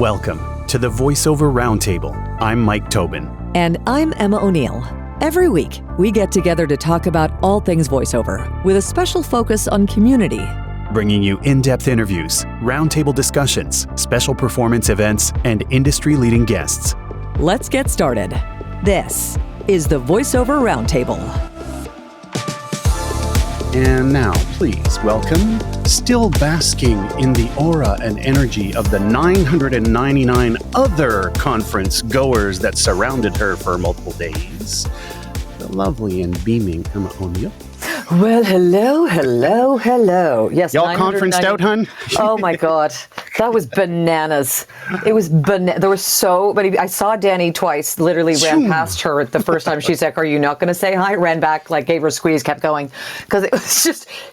Welcome to the Voiceover Round Table. I'm Mike Tobin. And I'm Emma O'Neill. Every week, we get together to talk about all things voiceover, with a special focus on community. Bringing you in-depth interviews, roundtable discussions, special performance events, and industry-leading guests. Let's get started. This is the Voiceover Round Table. And now, please welcome, still basking in the aura and energy of the 999 other conference goers that surrounded her for multiple days, the lovely and beaming Emma O'Neill. Well, hello. Yes, y'all conferenced out, hun? Oh my God, that was bananas. It was there were so many. I saw Dani twice. Literally ran past her the first time. She's like, "Are you not going to say hi?" Ran back, like gave her a squeeze, kept going, because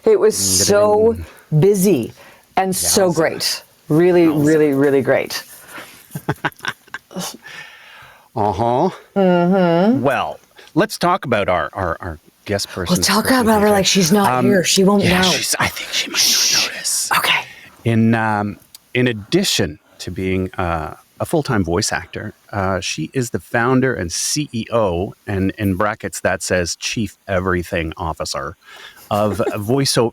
it was so busy and so great. Really great. Well, let's talk about our guest person. We'll talk about her like she's not here. She won't know. I think she might not notice. Okay. In addition to being a full-time voice actor, she is the founder and CEO, and in brackets that says Chief Everything Officer of Voiceover.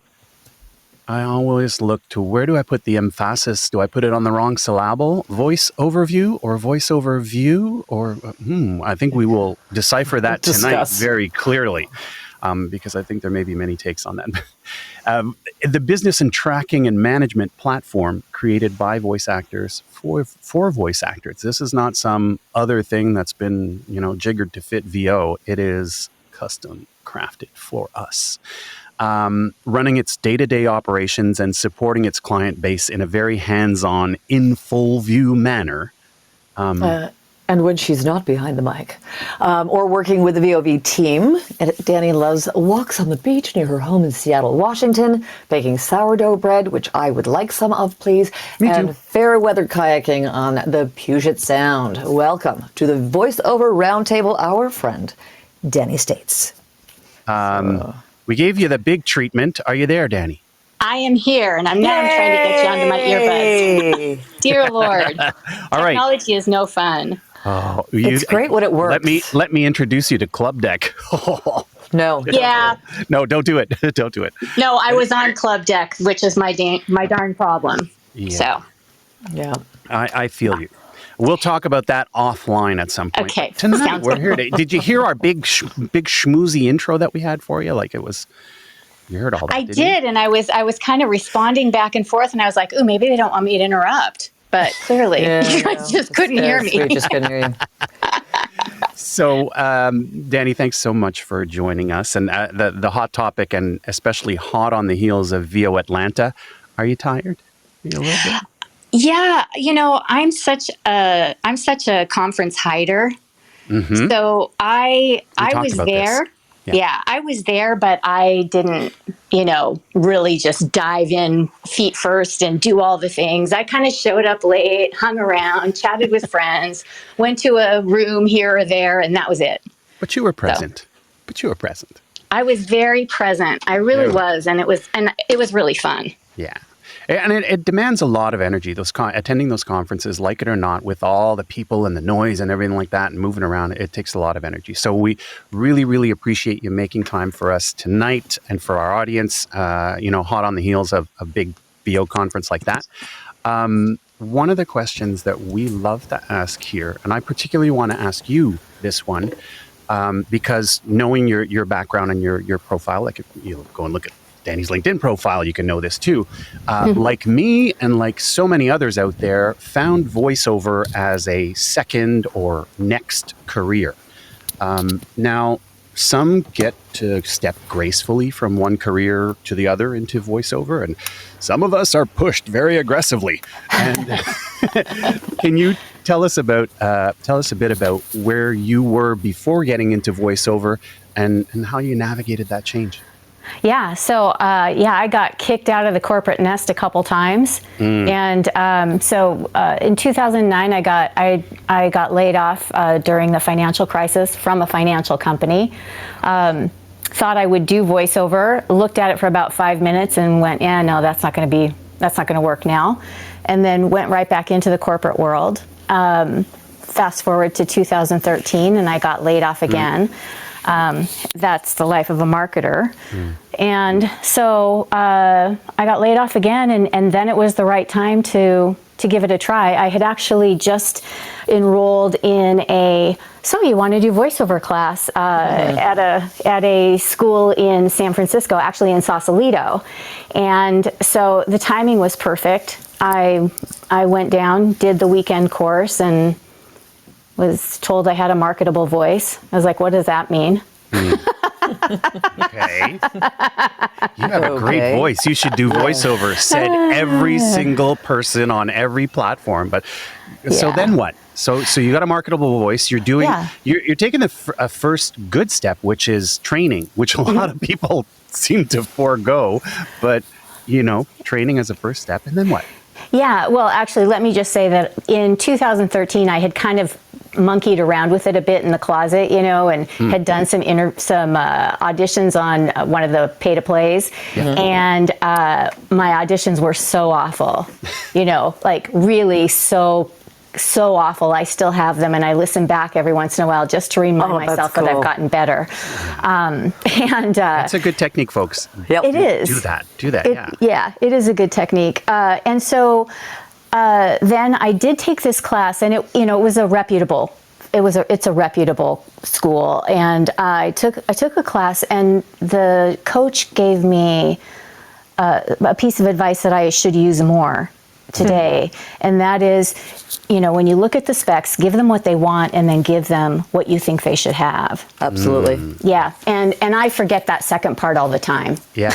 I always look to, where do I put the emphasis? Do I put it on the wrong syllable? VoiceOverView or VoiceOverView? Or I think we will decipher that tonight very clearly, because I think there may be many takes on that. The business and tracking and management platform created by voice actors for voice actors. This is not some other thing that's been, jiggered to fit VO. It is custom crafted for us. Running its day-to-day operations and supporting its client base in a very hands-on, in full view manner. And when she's not behind the mic, or working with the VOV team, Dani loves walks on the beach near her home in Seattle, Washington, baking sourdough bread, which I would like some of, please, and fair weather kayaking on the Puget Sound. Welcome to the Voiceover Roundtable, our friend, Dani States. We gave you the big treatment. Are you there, Dani? I am here, and I'm trying to get you onto my earbuds. Dear Lord, technology is no fun. Oh, it's great when it works. Let me introduce you to Club Deck. No. Yeah. No, don't do it. Don't do it. No, I was on Club Deck, which is my darn problem. Yeah. So. Yeah. I feel you. We'll talk about that offline at some point. Okay. Tonight we're here. Did you hear our big schmoozy intro that we had for you? Like it was. You heard all that. I did, and I was kind of responding back and forth, and I was like, "Ooh, maybe they don't want me to interrupt." But clearly, you guys just couldn't hear me. We just couldn't hear you. So, Dani, thanks so much for joining us. And the hot topic, and especially hot on the heels of VO Atlanta. Are you tired? Are you a little bit? Yeah, I'm such a conference hider. Mm-hmm. So I was there. Yeah, I was there, but I didn't, really just dive in feet first and do all the things. I kind of showed up late, hung around, chatted with friends, went to a room here or there, and that was it. But you were present. I was very present. I really was, and it was really fun. Yeah. And it demands a lot of energy, attending those conferences, like it or not, with all the people and the noise and everything like that and moving around. It takes a lot of energy. So we really, really appreciate you making time for us tonight and for our audience, hot on the heels of a big VO conference like that. One of the questions that we love to ask here, and I particularly want to ask you this one, because knowing your background and your profile, like if you go and look at Dani's LinkedIn profile, you can know this too. Like me and like so many others out there, found voiceover as a second or next career. Now, some get to step gracefully from one career to the other into voiceover, and some of us are pushed very aggressively. And can you tell us a bit about where you were before getting into voiceover and how you navigated that change? Yeah. So, I got kicked out of the corporate nest a couple times. And in 2009, I got laid off during the financial crisis from a financial company. Thought I would do voiceover, looked at it for about 5 minutes and went, yeah, no, that's not going to be that's not going to work now. And then went right back into the corporate world. Fast forward to 2013, and I got laid off again. That's the life of a marketer. And so I got laid off again, and then it was the right time to give it a try. I had actually just enrolled in so you want to do voiceover class at a school in San Francisco, actually in Sausalito. And so the timing was perfect. I went down, did the weekend course, and was told I had a marketable voice. I was like, what does that mean? Okay. You have a great voice. You should do voiceover, said every single person on every platform. But so then what? So you got a marketable voice. You're doing, you're taking a first good step, which is training, which a lot of people seem to forego. But, training as a first step. And then what? Yeah, well, actually, let me just say that in 2013, I had kind of monkeyed around with it a bit in the closet, and had done some auditions on one of the pay-to-plays, and my auditions were so awful, like really so awful. I still have them, and I listen back every once in a while just to remind myself that I've gotten better. And that's a good technique, folks. It is. Do that. Yeah, it is a good technique. And so then I did take this class, and it was a reputable. It's a reputable school, and I took a class, and the coach gave me a piece of advice that I should use more today, and that is, when you look at the specs, give them what they want, and then give them what you think they should have. Absolutely. Yeah, and I forget that second part all the time. Yeah.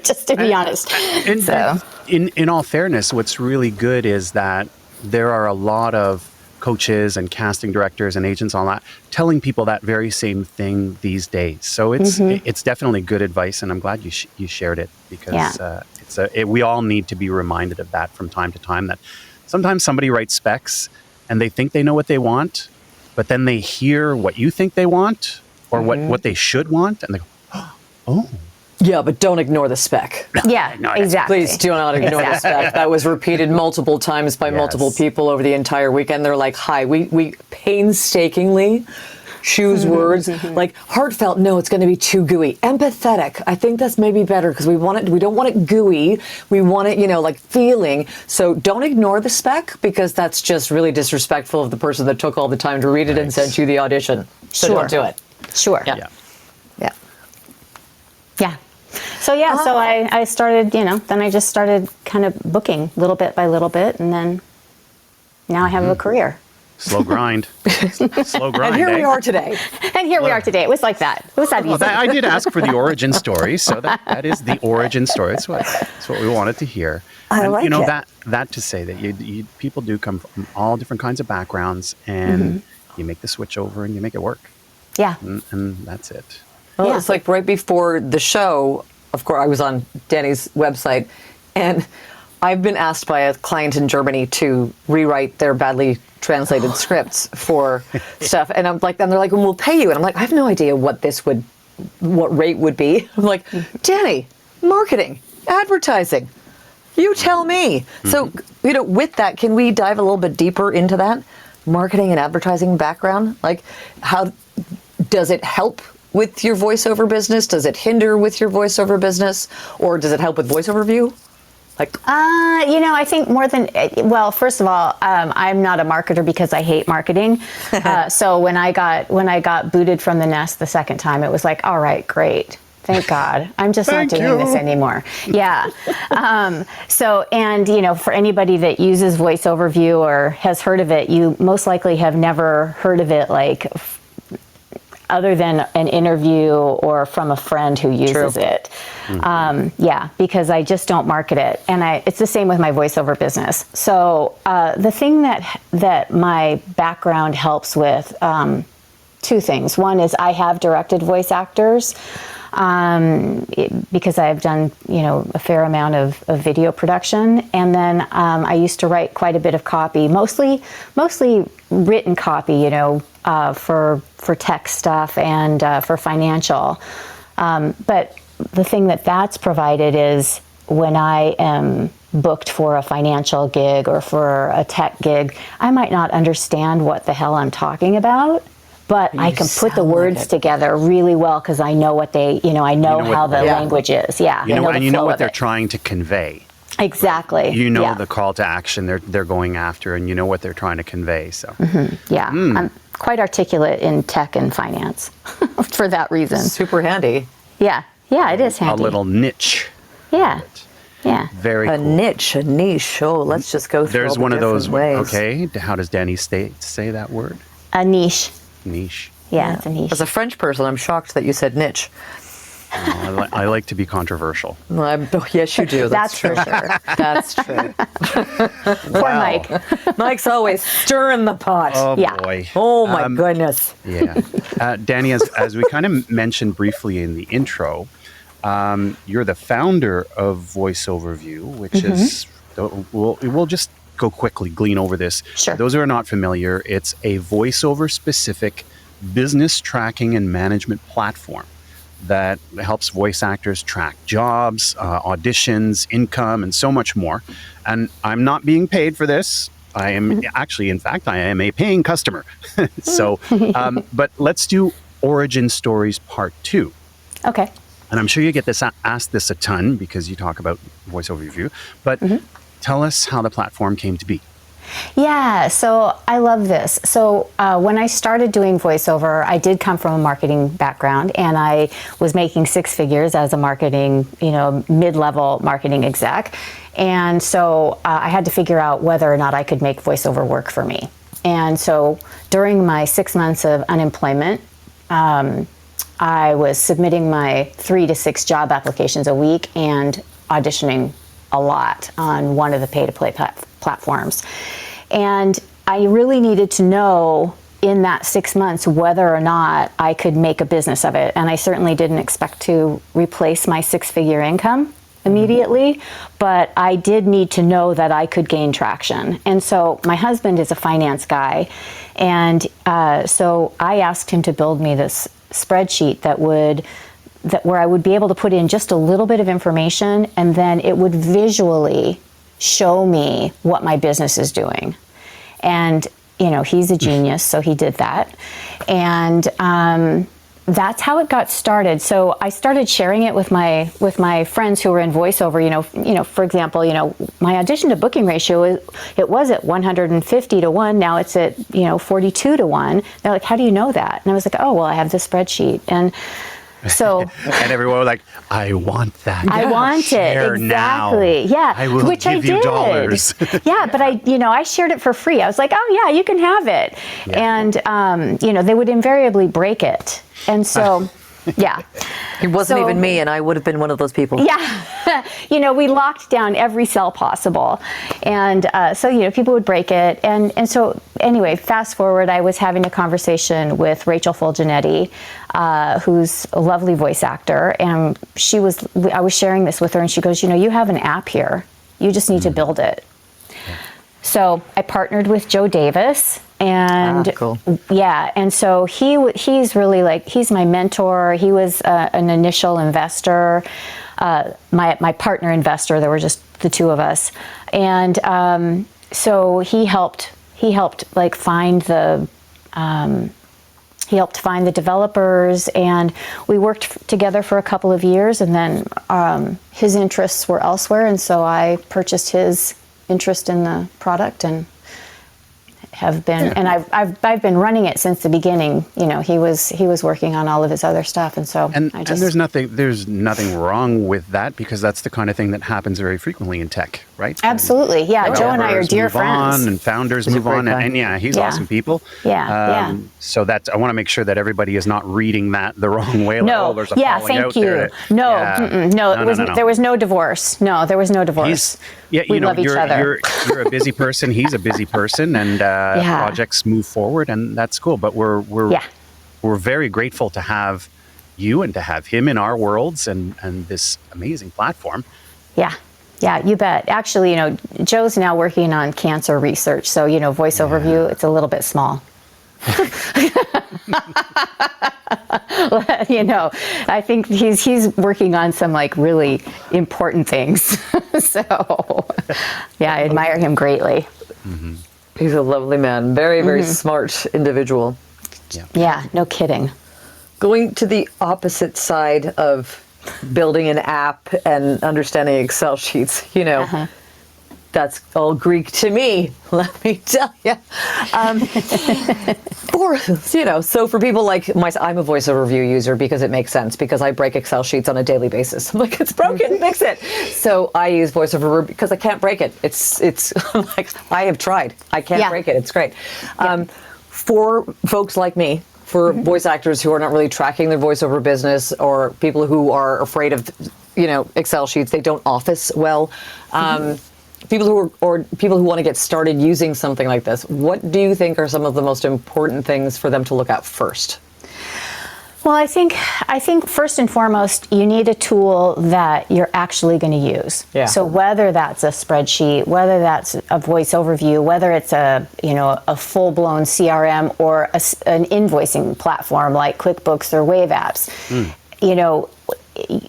Just to be honest. And so, in all fairness, what's really good is that there are a lot of coaches and casting directors and agents on that telling people that very same thing these days. So it's definitely good advice, and I'm glad you shared it, because we all need to be reminded of that from time to time, that sometimes somebody writes specs and they think they know what they want, but then they hear what you think they want or what they should want, and they go, oh. Yeah, but don't ignore the spec. Yeah, exactly. Please do not ignore the spec. That was repeated multiple times by multiple people over the entire weekend. They're like, hi, we painstakingly choose words like heartfelt. No, it's going to be too gooey. Empathetic. I think that's maybe better, because we don't want it gooey. We want it, like feeling. So don't ignore the spec, because that's just really disrespectful of the person that took all the time to read it and sent you the audition. So don't do it. Sure. Yeah. So so I started, then I just started kind of booking little bit by little bit, and then now I have a career. Slow grind. Slow grind. And here we are today. We are today. It was like that. It was that easy. I did ask for the origin story, so that is the origin story. That's what we wanted to hear. I like it. That to say that you people do come from all different kinds of backgrounds, and you make the switch over and you make it work. Yeah. And that's it. Well, it's like right before the show, of course, I was on Dani's website, and I've been asked by a client in Germany to rewrite their badly translated scripts for stuff. And I'm like, and they're like, well, we'll pay you. And I'm like, I have no idea what rate would be. I'm like, Dani, marketing, advertising, you tell me. So, with that, can we dive a little bit deeper into that marketing and advertising background? Like, how does it help with your voiceover business? Does it hinder with your voiceover business? Or does it help with VoiceOverView? I think more than, well, first of all, I'm not a marketer because I hate marketing. So when I got booted from the nest the second time, it was like, all right, great. Thank God. I'm just not doing this anymore. Yeah. For anybody that uses VoiceOverView or has heard of it, you most likely have never heard of it, like, other than an interview or from a friend who uses it. Because I just don't market it. And it's the same with my voiceover business. So the thing that my background helps with, two things. One is I have directed voice actors because I've done, a fair amount of video production. And then I used to write quite a bit of copy, mostly written copy, for tech stuff and for financial. But the thing that's provided is when I am booked for a financial gig or for a tech gig, I might not understand what the hell I'm talking about, but I can put the words together really well because I know what they, I know how the language is. Yeah. You know what they're trying to convey. Exactly. You know the call to action they're going after, and you know what they're trying to convey. So yeah, I'm quite articulate in tech and finance for that reason. Super handy. Yeah, it is handy. A little niche. Yeah. Yeah. Very cool. A niche. Oh, let's just go through There's all the one of those ways. Okay, how does Dani States say that word? A niche. Niche. Yeah, it's a niche. As a French person, I'm shocked that you said niche. I like to be controversial. Yes, you do. That's for sure. That's true. Poor Mike. Mike's always stirring the pot. Oh, Yeah. boy. Oh, my goodness. Yeah. Dani, as we kind of mentioned briefly in the intro, you're the founder of VoiceOverView, which is, we'll just go quickly, glean over this. Sure. For those who are not familiar, it's a voiceover-specific business tracking and management platform that helps voice actors track jobs, auditions, income, and so much more. And I'm not being paid for this. I am actually, in fact, I am a paying customer. So, but let's do Origin Stories Part 2. Okay. And I'm sure you get asked this a ton because you talk about VoiceOverView, but tell us how the platform came to be. Yeah, so I love this. So when I started doing voiceover, I did come from a marketing background, and I was making six figures as a marketing, mid-level marketing exec. And so I had to figure out whether or not I could make voiceover work for me. And so during my 6 months of unemployment, I was submitting my 3 to 6 job applications a week and auditioning a lot on one of the pay-to-play platforms. And I really needed to know in that 6 months whether or not I could make a business of it. And I certainly didn't expect to replace my 6-figure income immediately, but I did need to know that I could gain traction. And so my husband is a finance guy, and so I asked him to build me this spreadsheet where I would be able to put in just a little bit of information, and then it would visually show me what my business is doing. And he's a genius, so he did that. And that's how it got started. So I started sharing it with my friends who were in voiceover. For example, my audition to booking ratio it was at 150 to 1. Now it's at 42 to 1. They're like, how do you know that? And I was like, oh well, I have this spreadsheet. And so and everyone was like, I want that. I want it. Exactly. Now. Yeah. I will Which give I you did. dollars. Yeah, but I shared it for free. I was like, oh yeah, you can have it. Yeah. And they would invariably break it. And so yeah. It wasn't even me, and I would have been one of those people. Yeah. We locked down every cell possible. And so people would break it. And so anyway, fast forward, I was having a conversation with Rachel Fulgenetti, who's a lovely voice actor. And I was sharing this with her, and she goes, you have an app here. You just need to build it. Yeah. So I partnered with Joe Davis. And cool. Yeah, and so he's really he's my mentor. He was an initial investor, my partner investor. There were just the two of us, and so he helped find the developers, and we worked together for a couple of years, and then his interests were elsewhere, and so I purchased his interest in the product and have been, and I've been running it since the beginning. He was working on all of his other stuff, and so and there's nothing wrong with that, because that's the kind of thing that happens very frequently in tech, right? Absolutely, yeah. Joe and I are dear friends. And founders move on, and he's awesome people. Yeah. So I want to make sure that everybody is not reading that the wrong way. No. There's a falling out there. No. There was no divorce. No, there was no divorce. We love each other. You're a busy person. He's a busy person, and projects move forward, and that's cool. But we're very grateful to have you and to have him in our worlds and this amazing platform. Yeah, you bet. Actually, Joe's now working on cancer research, so VoiceOverView, it's a little bit small. You know, I think he's working on some like really important things. So, yeah, I admire him greatly. Mm-hmm. He's a lovely man. Very, very smart individual. Yeah, no kidding. Going to the opposite side of building an app and understanding Excel sheets, you know, that's all Greek to me, let me tell you. So for people like myself, I'm a VoiceOverView user because it makes sense, because I break Excel sheets on a daily basis. I'm like, it's broken, fix it. So I use VoiceOver because I can't break it. It's I'm like, I have tried. I can't break it. It's great. For folks like me, for voice actors who are not really tracking their voiceover business, or people who are afraid of, Excel sheets, they don't office well. People who want to get started using something like this, what do you think are some of the most important things for them to look at first? Well, I think first and foremost, you need a tool that you're actually going to use. Yeah. So whether that's a spreadsheet, whether that's a voice overview, whether it's a full-blown CRM or an invoicing platform like QuickBooks or Wave Apps,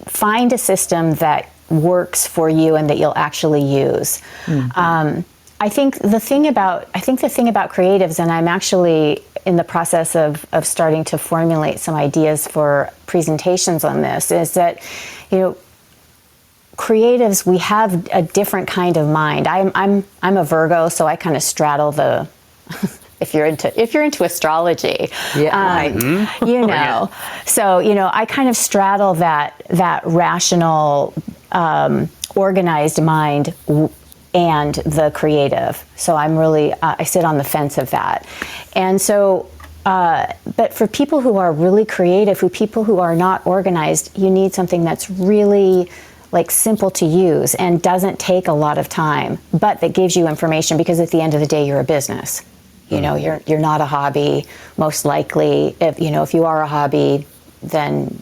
find a system that works for you and that you'll actually use. I think the thing about creatives, and I'm actually in the process of starting to formulate some ideas for presentations on this, is that, creatives, we have a different kind of mind. I'm a Virgo, so I kind of straddle the if you're into astrology, so I kind of straddle that rational, organized mind and the creative. So I'm really, I sit on the fence of that. And so, but for people who are really creative, people who are not organized, you need something that's really like simple to use and doesn't take a lot of time, but that gives you information, because at the end of the day, you're a business. You're not a hobby, most likely. If you are a hobby, then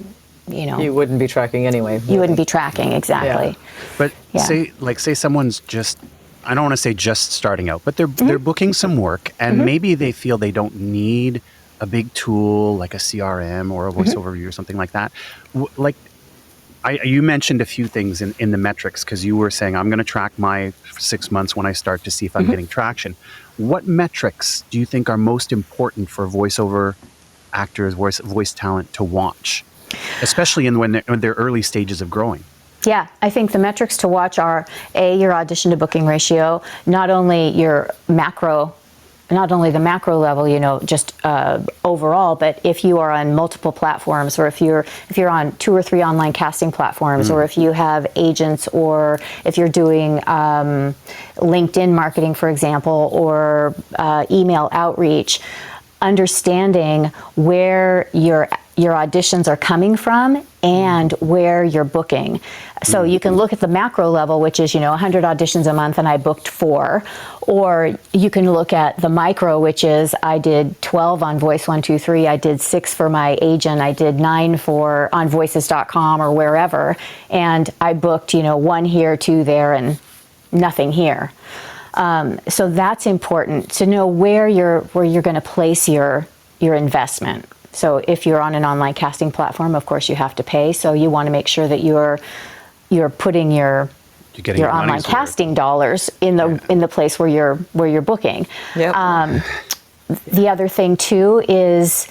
you wouldn't be tracking anyway. You wouldn't be tracking, exactly. Yeah. But say someone's just, I don't want to say just starting out, but they're booking some work, and maybe they feel they don't need a big tool like a CRM or a voice overview or something like that. You mentioned a few things in the metrics, because you were saying, I'm going to track my 6 months when I start to see if I'm getting traction. What metrics do you think are most important for voiceover actors, voice talent to watch, especially when they're early stages of growing? Yeah, I think the metrics to watch are your audition to booking ratio, not only the macro level, just overall, but if you are on multiple platforms, or if you're on 2 or 3 online casting platforms, or if you have agents, or if you're doing LinkedIn marketing, for example, or email outreach, understanding where your auditions are coming from and where you're booking. So you can look at the macro level, which is, 100 auditions a month and I booked 4. Or you can look at the micro, which is I did 12 on Voice 123, I did 6 for my agent, I did 9 on voices.com or wherever, and I booked, 1 here, 2 there, and nothing here. So that's important to know where you're going to place your investment. So if you're on an online casting platform, of course you have to pay. So you want to make sure that you're putting your online casting dollars in the place where you're booking. Yep. The other thing too is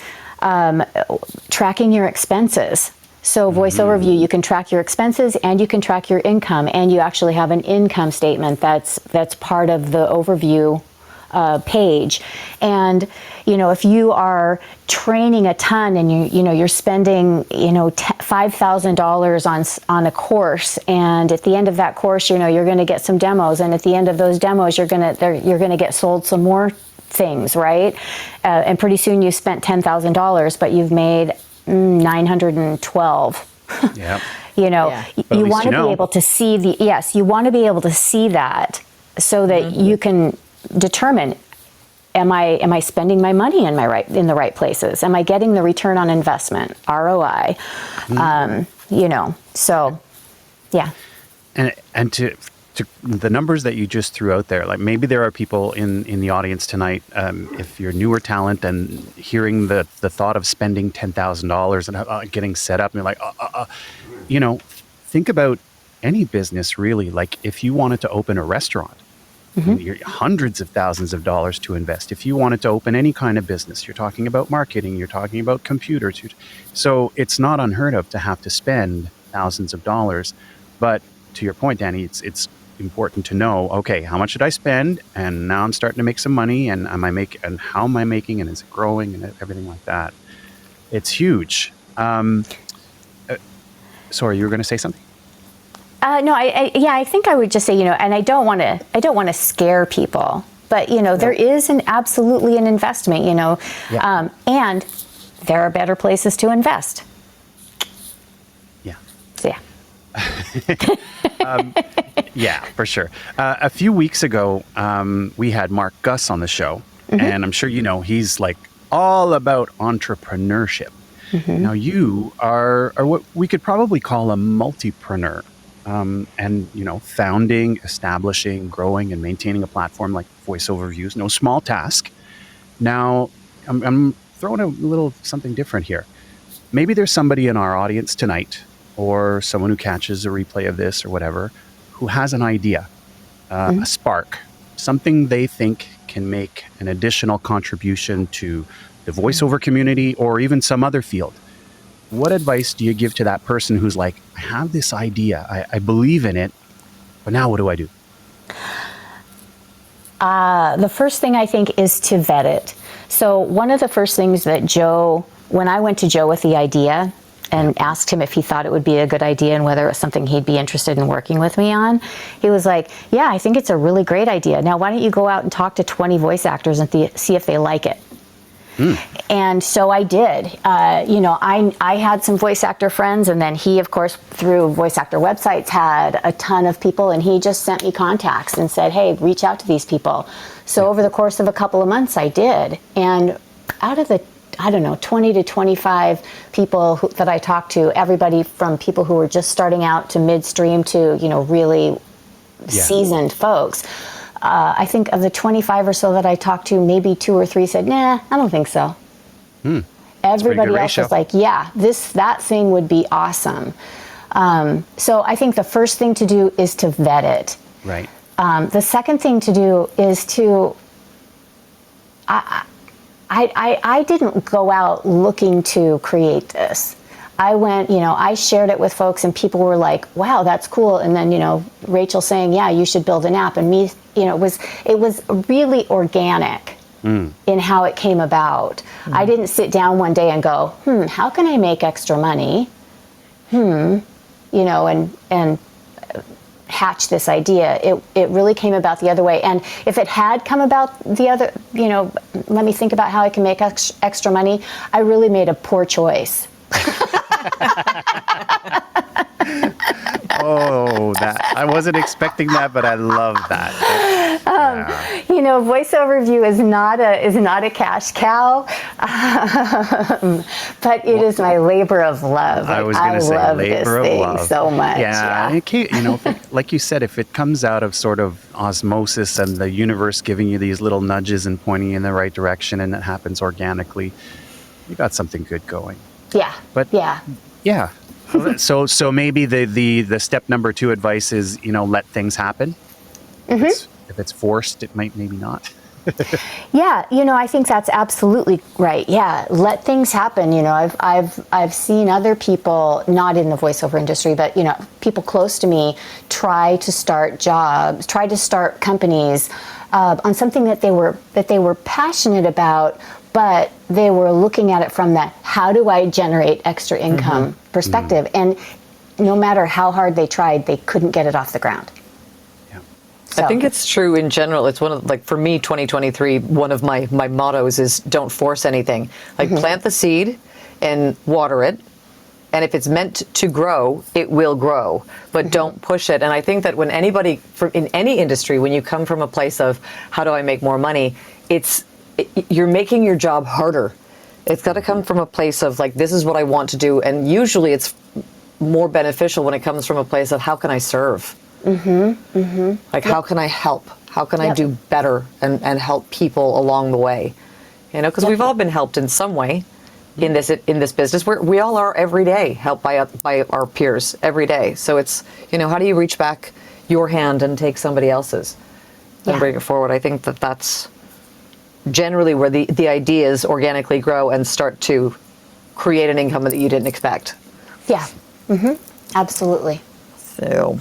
tracking your expenses. So Voice Overview, you can track your expenses and you can track your income, and you actually have an income statement that's part of the overview page. And if you are training a ton and you're spending $5,000 on a course, and at the end of that course you're going to get some demos, and at the end of those demos you're going to get sold some more things, right? And pretty soon you spent $10,000, but you've made 912. Yeah. You want to be able to see you want to be able to see that, so that you can determine, am I spending my money in the right places? Am I getting the return on investment, ROI? So yeah. And to the numbers that you just threw out there, like maybe there are people in the audience tonight, if you're newer talent and hearing the thought of spending $10,000 and getting set up, and you're like, think about any business really. Like if you wanted to open a restaurant, you're hundreds of thousands of dollars to invest. If you wanted to open any kind of business, you're talking about marketing, you're talking about computers. So it's not unheard of to have to spend thousands of dollars. But to your point, Dani, it's important to know, okay, how much did I spend? And now I'm starting to make some money, and how am I making, and is it growing, and everything like that. It's huge. Sorry, you were going to say something? No, I think I would just say, and I don't want to scare people, but there is absolutely an investment, and there are better places to invest. Yeah. So yeah. Yeah, for sure. A few weeks ago, we had Mark Gus on the show, and I'm sure he's like all about entrepreneurship. Now you are what we could probably call a multipreneur. And founding, establishing, growing, and maintaining a platform like VoiceOverView is no small task. Now, I'm throwing a little something different here. Maybe there's somebody in our audience tonight, or someone who catches a replay of this or whatever, who has an idea, a spark, something they think can make an additional contribution to the voiceover community or even some other field. What advice do you give to that person who's like, I have this idea, I believe in it, but now what do I do? The first thing I think is to vet it. So one of the first things that when I went to Joe with the idea and asked him if he thought it would be a good idea and whether it was something he'd be interested in working with me on, he was like, yeah, I think it's a really great idea. Now, why don't you go out and talk to 20 voice actors and see if they like it? And so I did. I had some voice actor friends, and then he, of course, through voice actor websites, had a ton of people, and he just sent me contacts and said, hey, reach out to these people. So over the course of a couple of months, I did. And out of the 20 to 25 people that I talked to, everybody from people who were just starting out to midstream to, really seasoned folks. I think of the 25 or so that I talked to, maybe 2 or 3 said, nah, I don't think so. Everybody else was like, yeah, that thing would be awesome. So I think the first thing to do is to vet it. Right. The second thing to do is I didn't go out looking to create this. I went, I shared it with folks, and people were like, wow, that's cool. And then, Rachel saying, yeah, you should build an app. And me, it was really organic in how it came about. I didn't sit down one day and go, how can I make extra money? And hatch this idea. It really came about the other way. And if it had come about the other, let me think about how I can make extra money, I really made a poor choice. Oh, I wasn't expecting that, but I love that. VoiceOverView is not a cash cow, but it is my labor of love. I was going to say labor of love so much. Yeah. It can't, like you said, if it comes out of sort of osmosis and the universe giving you these little nudges and pointing you in the right direction, and it happens organically, you got something good going. Yeah. But yeah. So maybe the step number 2 advice is, let things happen. If it's forced, it might maybe not. Yeah, I think that's absolutely right. Yeah, let things happen. I've seen other people, not in the voiceover industry, but people close to me try to start jobs, try to start companies on something that they were passionate about, but they were looking at it from that how do I generate extra income perspective. And no matter how hard they tried, they couldn't get it off the ground. I think it's true in general. It's one of, for me, 2023, one of my mottos is don't force anything. Plant the seed and water it. And if it's meant to grow, it will grow, but don't push it. And I think that when anybody in any industry, when you come from a place of how do I make more money, you're making your job harder. It's got to come from a place of this is what I want to do. And usually it's more beneficial when it comes from a place of how can I serve? Like, how can I help? How can I do better and help people along the way? You know, because we've all been helped in some way in this business. We all are every day helped by our peers every day. So it's, you know, how do you reach back your hand and take somebody else's and bring it forward? I think that's generally where the ideas organically grow and start to create an income that you didn't expect. Yeah. Absolutely. So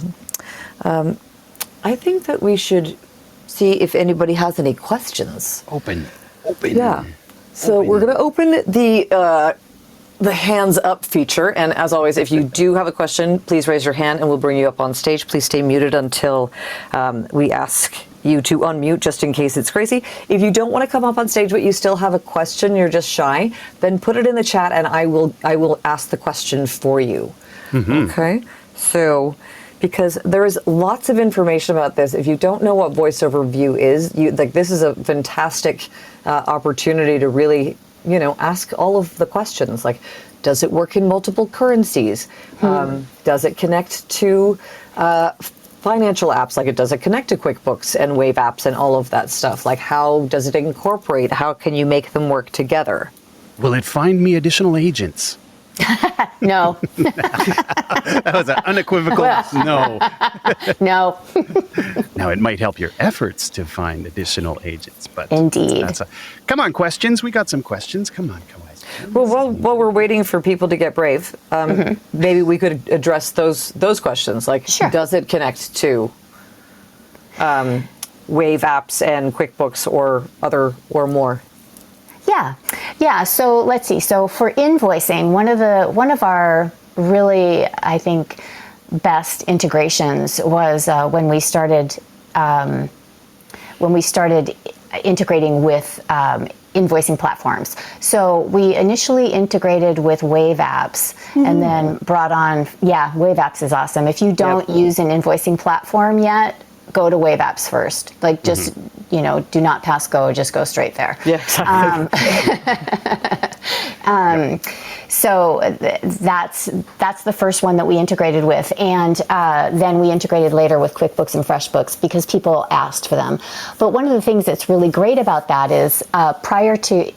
I think that we should see if anybody has any questions. Open. Yeah. So we're going to open the hands up feature. And as always, if you do have a question, please raise your hand and we'll bring you up on stage. Please stay muted until we ask you to unmute, just in case it's crazy. If you don't want to come up on stage, but you still have a question, you're just shy, then put it in the chat and I will ask the question for you. Okay. So, because there is lots of information about this. If you don't know what VoiceOverView is, this is a fantastic opportunity to really, you know, ask all of the questions. Like, does it work in multiple currencies? Does it connect to financial apps? Like, does it connect to QuickBooks and Wave apps and all of that stuff? Like, how does it incorporate? How can you make them work together? Will it find me additional agents? No. That was an unequivocal no. No. Now, it might help your efforts to find additional agents, but Indeed. Come on, questions. We got some questions. Come on, guys. Well, while we're waiting for people to get brave, maybe we could address those questions. Like, does it connect to Wave apps and QuickBooks or more? Yeah. So let's see. So for invoicing, one of our really, I think, best integrations was when we started integrating with invoicing platforms. So we initially integrated with Wave apps and then brought on, Wave apps is awesome. If you don't use an invoicing platform yet, go to Wave apps first. Like, just, you know, do not pass go, just go straight there. Yeah, exactly. So that's the first one that we integrated with, and then we integrated later with QuickBooks and FreshBooks because people asked for them. But one of the things that's really great about that is prior to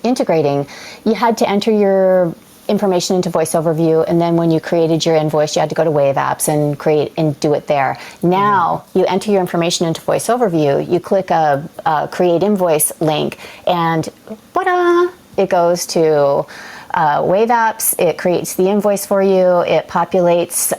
integrating, you had to enter your information into VoiceOverView, and then when you created your invoice, you had to go to Wave apps and create and do it there. Now you enter your information into VoiceOverView, you click a create invoice link, and ta-da! It goes to Wave apps. It creates the invoice for you. It populates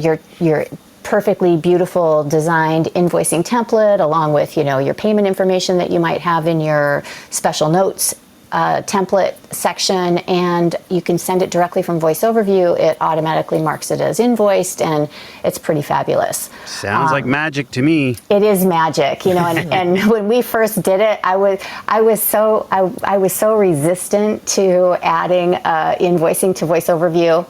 your perfectly beautiful designed invoicing template along with, you know, your payment information that you might have in your special notes template section, and you can send it directly from VoiceOverView. It automatically marks it as invoiced, and it's pretty fabulous. Sounds like magic to me. It is magic, you know. And when we first did it, I was so resistant to adding invoicing to VoiceOverView,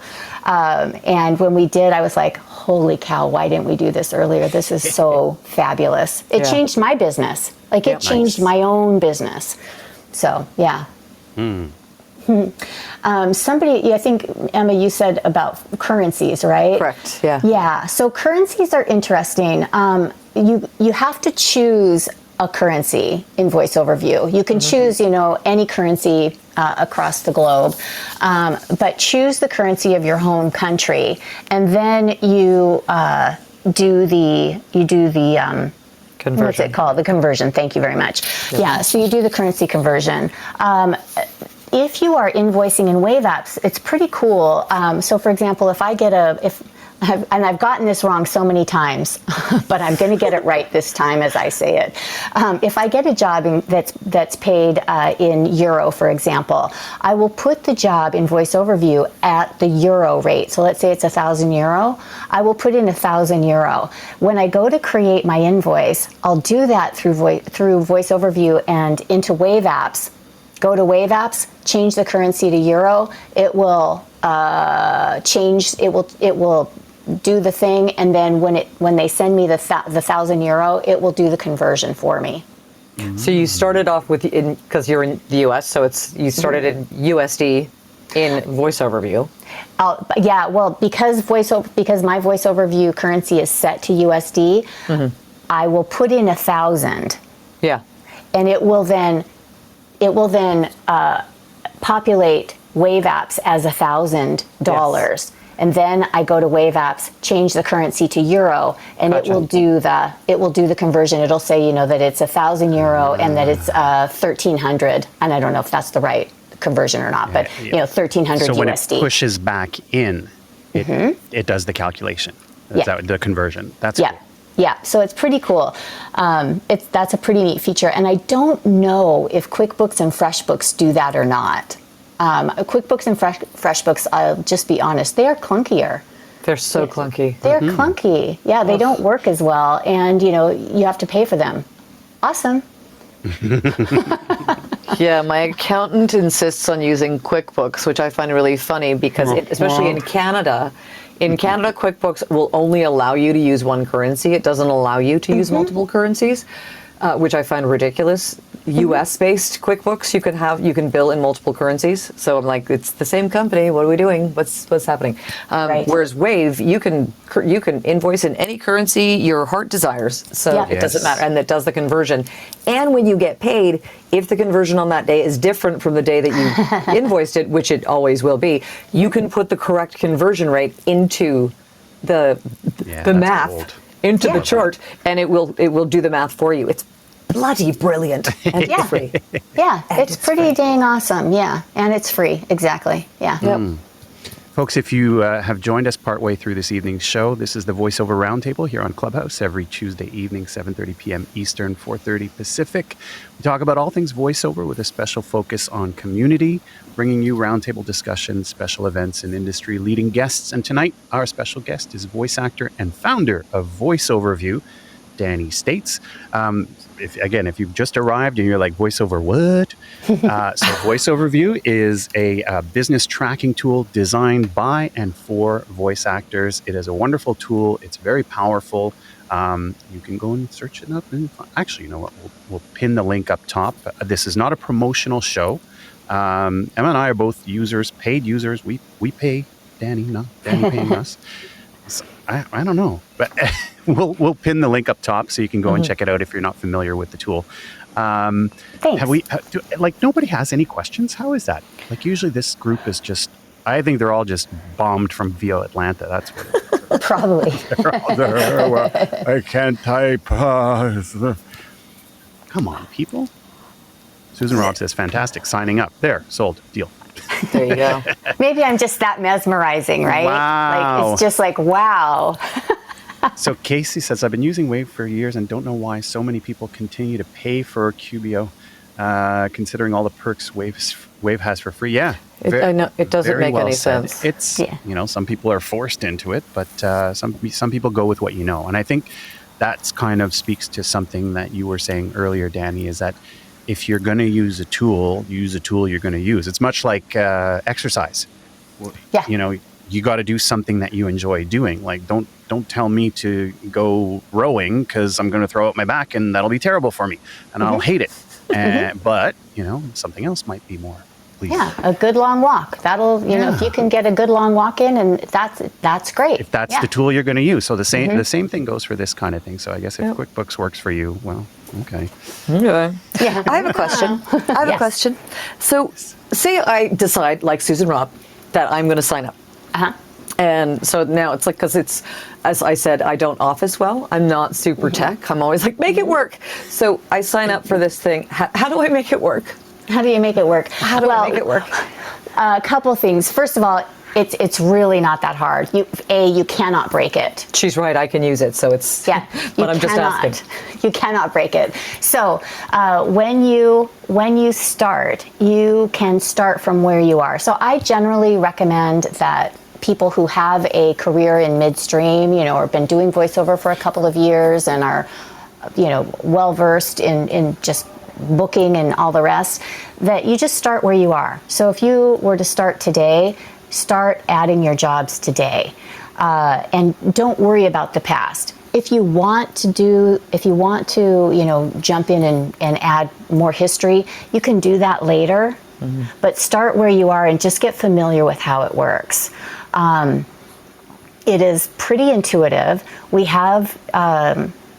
and when we did, I was like, holy cow, why didn't we do this earlier? This is so fabulous. It changed my business. Like, it changed my own business. So, yeah. Somebody, I think, Emma, you said about currencies, right? Correct, yeah. Yeah, so currencies are interesting. You have to choose a currency in VoiceOverView. You can choose, you know, any currency across the globe, but choose the currency of your home country, and then you do the conversion. What's it called? The conversion. Thank you very much. Yeah, so you do the currency conversion. If you are invoicing in Wave apps, it's pretty cool. So for example, if I get and I've gotten this wrong so many times, but I'm going to get it right this time as I say it. If I get a job that's paid in euro, for example, I will put the job in VoiceOverView at the euro rate. So let's say it's €1,000. I will put in €1,000. When I go to create my invoice, I'll do that through VoiceOverView and into Wave apps. Go to Wave apps, change the currency to euro. It will change. It will do the thing, and then when they send me the €1,000, it will do the conversion for me. So you started off with, because you're in the U.S., so you started in USD, in VoiceOverView. Yeah, well, because my VoiceOverView currency is set to USD, I will put in 1,000. Yeah. And it will then populate Wave Apps as $1,000. Yes. And then I go to Wave Apps, change the currency to euro, and Gotcha. it will do the conversion. It'll say, you know, that it's €1,000 and that it's 1,300. And I don't know if that's the right conversion or not, but you know, 1,300 so USD. when it pushes back in, it does the calculation. That's the conversion. That's cool. Yeah, so it's pretty cool. That's a pretty neat feature, and I don't know if QuickBooks and FreshBooks do that or not. QuickBooks and FreshBooks, I'll just be honest, they are clunkier. They're so clunky. They're clunky. Yeah, they don't work as well, and you know, you have to pay for them. Awesome. Yeah, my accountant insists on using QuickBooks, which I find really funny because, especially in Canada, QuickBooks will only allow you to use one currency. It doesn't allow you to use multiple currencies, which I find ridiculous. U.S.-based QuickBooks, you can bill in multiple currencies. So I'm like, it's the same company. What are we doing? What's happening? Right. Whereas Wave, you can invoice in any currency your heart desires. So it doesn't matter, and it does the conversion. And when you get paid, if the conversion on that day is different from the day that you invoiced it, which it always will be, you can put the correct conversion rate into the math, into the chart, and it will do the math for you. It's bloody brilliant. And it's free. Yeah, it's pretty dang awesome. Yeah, and it's free. Exactly. Yeah. Yep. Folks, if you have joined us partway through this evening's show, this is the Voiceover Round Table here on Clubhouse every Tuesday evening, 7:30 p.m. Eastern, 4:30 Pacific. We talk about all things voiceover with a special focus on community, bringing you roundtable discussions, special events, and industry-leading guests. And tonight, our special guest is voice actor and founder of VoiceOverView, Dani States. If you've just arrived and you're like, voiceover what? So VoiceOverView is a business tracking tool designed by and for voice actors. It is a wonderful tool. It's very powerful. You can go and search it up. And actually, you know what? We'll pin the link up top. This is not a promotional show. Emma and I are both users, paid users. We pay Dani, not Dani paying us. So, I don't know, but we'll pin the link up top so you can go and check it out if you're not familiar with the tool. Thanks. Nobody has any questions? How is that? Like, usually this group is just, I think they're all just bombed from VO Atlanta. That's what it is. Probably. They're all there. Well, I can't type. Come on, people. Susan Robb says, fantastic. Signing up. There, sold. Deal. There you go. Maybe I'm just that mesmerizing, right? Wow. Like, it's just like, wow. So Casey says, I've been using Wave for years and don't know why so many people continue to pay for QBO, considering all the perks Wave has for free. Yeah. I know, it doesn't make any sense. It's, some people are forced into it, but some people go with what you know. And I think that's kind of speaks to something that you were saying earlier, Dani, is that if you're going to use a tool you're going to use. It's much like exercise. Yeah. You know, you got to do something that you enjoy doing. Like, don't tell me to go rowing because I'm going to throw out my back and that'll be terrible for me and I'll hate it. But, something else might be more pleasing. Yeah, a good long walk. That'll, if you can get a good long walk in, and that's great. If that's the tool you're going to use. So the same thing goes for this kind of thing. So I guess if QuickBooks works for you, well, okay. Yeah. I have a question. So say I decide, like Susan Robb, that I'm going to sign up. And so now it's like, because it's, as I said, I don't office well. I'm not super tech. I'm always like, make it work. So I sign up for this thing. How do I make it work? How do you make it work? How do I make it work? A couple things. First of all, it's really not that hard. You cannot break it. She's right. I can use it. So it's, but I'm just asking. You cannot break it. So when you start, you can start from where you are. So I generally recommend that people who have a career in midstream, or been doing voiceover for a couple of years and are, well versed in just booking and all the rest, that you just start where you are. So if you were to start today, start adding your jobs today, and don't worry about the past. If you want to, jump in and add more history, you can do that later. But start where you are and just get familiar with how it works. It is pretty intuitive. We have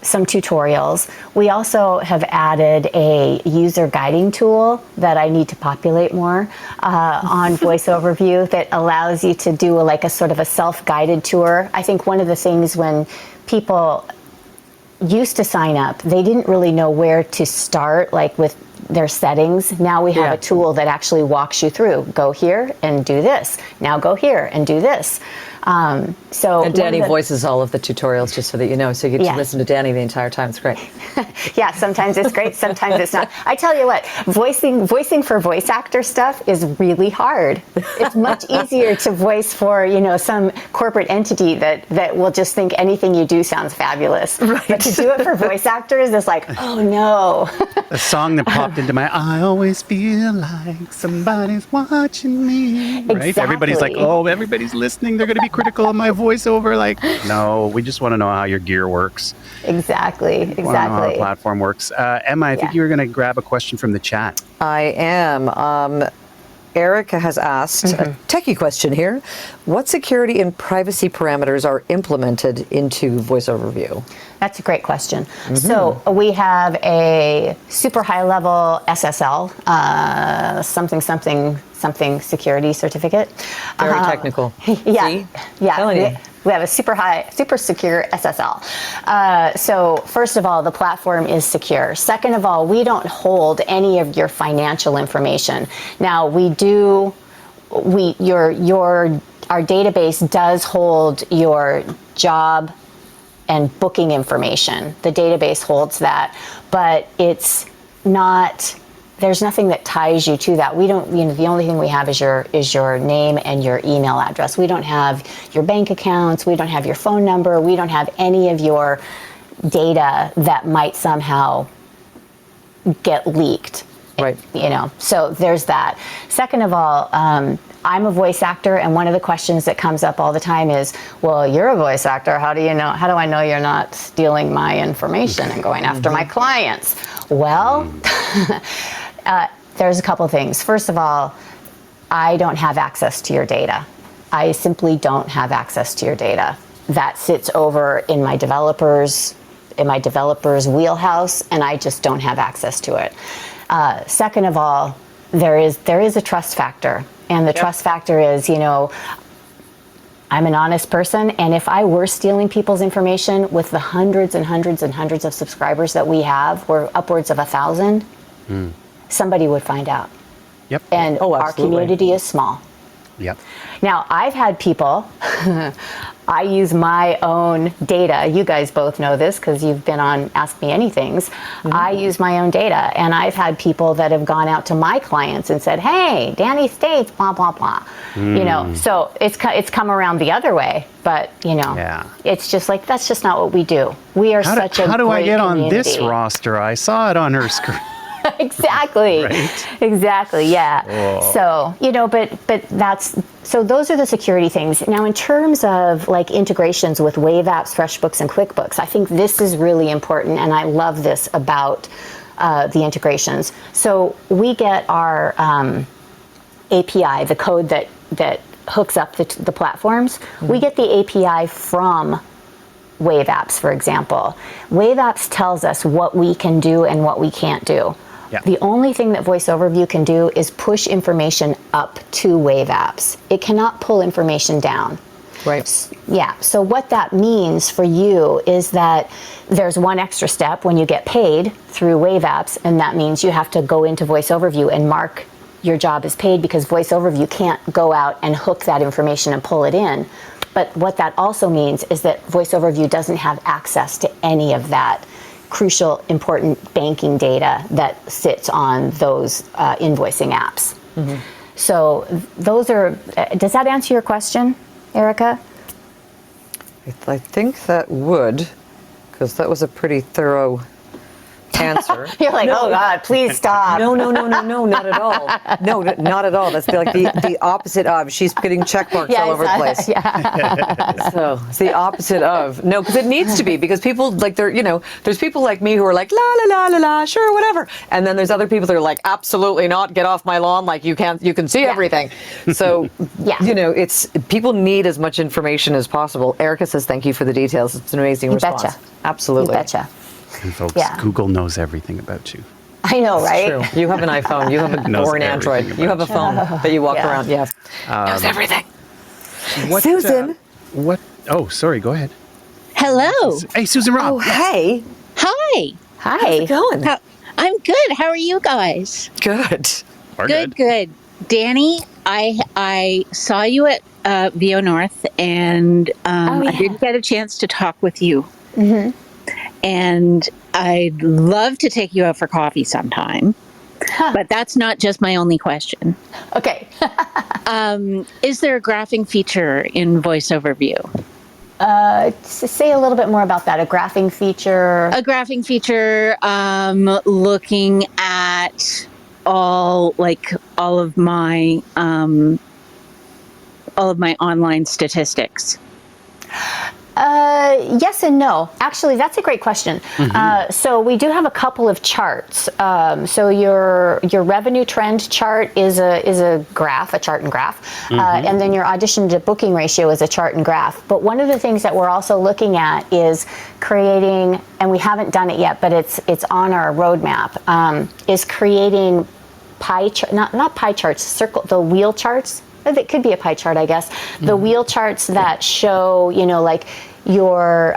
some tutorials. We also have added a user guiding tool that I need to populate more on VoiceOverView that allows you to do like a sort of a self-guided tour. I think one of the things when people used to sign up, they didn't really know where to start, like with their settings. Now we have a tool that actually walks you through. Go here and do this. Now go here and do this. And Dani voices all of the tutorials, just so that you know, so you get to listen to Dani the entire time. It's great. Yeah, sometimes it's great, sometimes it's not. I tell you what, voicing for voice actor stuff is really hard. It's much easier to voice for, some corporate entity that will just think anything you do sounds fabulous. Right. But to do it for voice actors, it's like, oh no. A song that popped into my, I always feel like somebody's watching me. Right? Exactly. Everybody's like, oh, everybody's listening. They're going to be critical of my voiceover. Like, no, we just want to know how your gear works. Exactly. Want to know how the platform works. Emma, I think you were going to grab a question from the chat. I am. Erica has asked a techie question here. What security and privacy parameters are implemented into VoiceOverView? That's a great question. So we have a super high level SSL, something security certificate. Very technical. Yeah. Yeah. We have a super secure SSL. So first of all, the platform is secure. Second of all, we don't hold any of your financial information. Now our database does hold your job and booking information. The database holds that, but it's not, there's nothing that ties you to that. We don't, the only thing we have is your name and your email address. We don't have your bank accounts. We don't have your phone number. We don't have any of your data that might somehow get leaked. Right. So there's that. Second of all, I'm a voice actor, and one of the questions that comes up all the time is, well, you're a voice actor. How do I know you're not stealing my information and going after my clients? Well, there's a couple things. First of all, I don't have access to your data. I simply don't have access to your data. That sits over in my developer's wheelhouse, and I just don't have access to it. Second of all, there is a trust factor. And the trust factor is, I'm an honest person, and if I were stealing people's information with the hundreds and hundreds and hundreds of subscribers that we have, we're upwards of 1,000, somebody would find out. Yep. And our community is small. Yep. Now, I've had people, I use my own data. You guys both know this because you've been on Ask Me Anythings. I use my own data, and I've had people that have gone out to my clients and said, hey, Dani States, blah, blah, blah. So it's come around the other way, but, it's just like, that's just not what we do. We are such a great community. How do I get on this roster? I saw it on her screen. Exactly. Right? Exactly. Yeah. Whoa. So, but those are the security things. Now, in terms of like integrations with Wave Apps, FreshBooks, and QuickBooks, I think this is really important, and I love this about the integrations. So we get our API, the code that hooks up the platforms. We get the API from Wave Apps, for example. Wave Apps tells us what we can do and what we can't do. Yeah. The only thing that VoiceOverView can do is push information up to Wave Apps. It cannot pull information down. Right. Yeah. So what that means for you is that there's one extra step when you get paid through Wave Apps, and that means you have to go into VoiceOverView and mark your job as paid, because VoiceOverView can't go out and hook that information and pull it in. But what that also means is that VoiceOverView doesn't have access to any of that crucial, important banking data that sits on those invoicing apps. So those are, does that answer your question, Erica? I think that would, because that was a pretty thorough answer. You're like, oh God, please stop. No, not at all. No, not at all. That's like the opposite of. She's getting check marks all over the place. Yeah. So it's the opposite of. No, because it needs to be, because people like there's people like me who are like la la la la la, sure, whatever, and then there's other people that are like, absolutely not, get off my lawn, like you can see everything. So it's people need as much information as possible. Erica says thank you for the details. It's an amazing response. Betcha. Absolutely. You betcha. And folks, Yeah. Google knows everything about you. I know, right? True. You have an iPhone. You have or an Android. You have a phone that you walk around. Yeah. Knows everything. Susan. What? Oh, sorry. Go ahead. Hello. Hey, Susan Robb. Oh, hey. Hi. How's it going? I'm good. How are you guys? Good. We're Good. Danny, I saw you at VO North, and I didn't get a chance to talk with you. Mm-hmm. And I'd love to take you out for coffee sometime. But that's not just my only question. Okay. Is there a graphing feature in VoiceOverView? Say a little bit more about that. A graphing feature. A graphing feature, looking at all of my online statistics. Yes and no. Actually, that's a great question. Mm-hmm. So we do have a couple of charts. So your revenue trend chart is a graph, a chart and graph, and then your audition to booking ratio is a chart and graph. But one of the things that we're also looking at is creating, and we haven't done it yet, but it's on our roadmap, is creating not pie charts, the wheel charts. It could be a pie chart, I guess. The wheel charts that show, like you're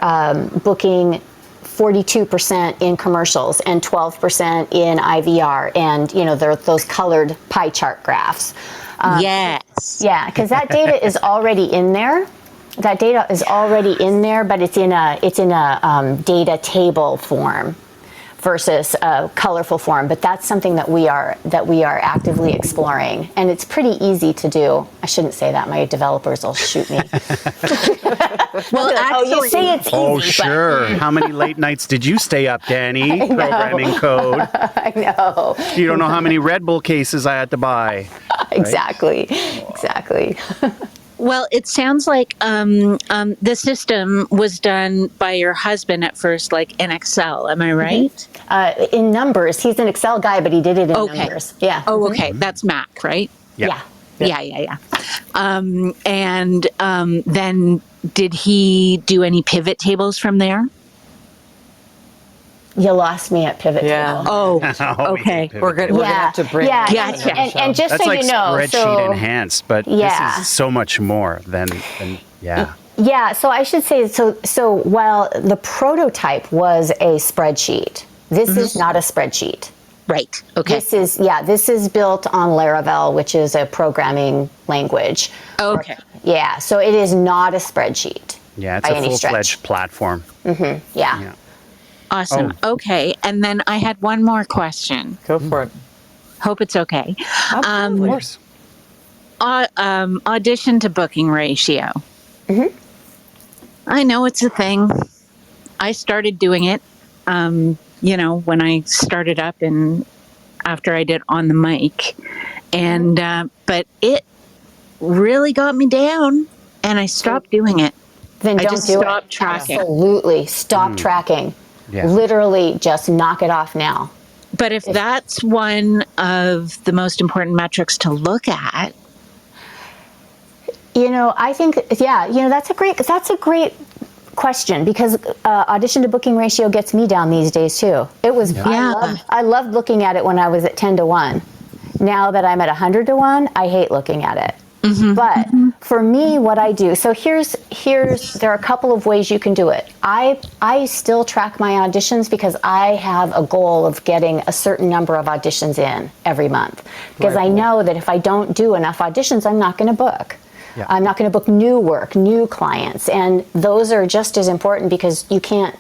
booking 42% in commercials and 12% in IVR, and there are those colored pie chart graphs. Yes. Yeah, because that data is already in there. But it's in a data table form versus a colorful form, but that's something that we are actively exploring, and it's pretty easy to do. I shouldn't say that; my developers will shoot me. Well, actually, you say it's easy. Oh, sure. How many late nights did you stay up, Danny? Programming code. I know. You don't know how many Red Bull cases I had to buy. Exactly. Well, it sounds like the system was done by your husband at first, like in Excel. Am I right? In numbers, he's an Excel guy, but he did it in numbers. Yeah. Oh, okay. That's Mac, right? Yeah. Yeah. And then did he do any pivot tables from there? You lost me at pivot table. Oh, okay. We're gonna have to bring. Yeah. Gotcha. And just That's so like you know, spreadsheet enhanced, but this is so much more than yeah. Yeah, so I should say, so while the prototype was a spreadsheet, this is not a spreadsheet. Right. Okay. This is built on Laravel, which is a programming language. Okay. Yeah, so it is not a spreadsheet. Yeah, it's a full-fledged platform. Yeah. Awesome. Oh. Okay. And then I had one more question. Go for it. Hope it's okay. Of course. Audition to booking ratio. I know it's a thing. I started doing it, when I started up and after I did On the Mic. And, but it really got me down and I stopped doing it. Then I don't just do stopped it. tracking. Absolutely. Stop tracking. Yeah. Literally just knock it off now. But if that's one of the most important metrics to look at, I think, that's a great question, because audition to booking ratio gets me down these days too. It was, I loved looking at it when I was at 10-1. Now that I'm at 100-1, I hate looking at it. But for me, what I do, so there are a couple of ways you can do it. I still track my auditions because I have a goal of getting a certain number of auditions in every month. Because I know that if I don't do enough auditions, I'm not going to book. Yeah. I'm not going to book new work, new clients. And those are just as important, because you can't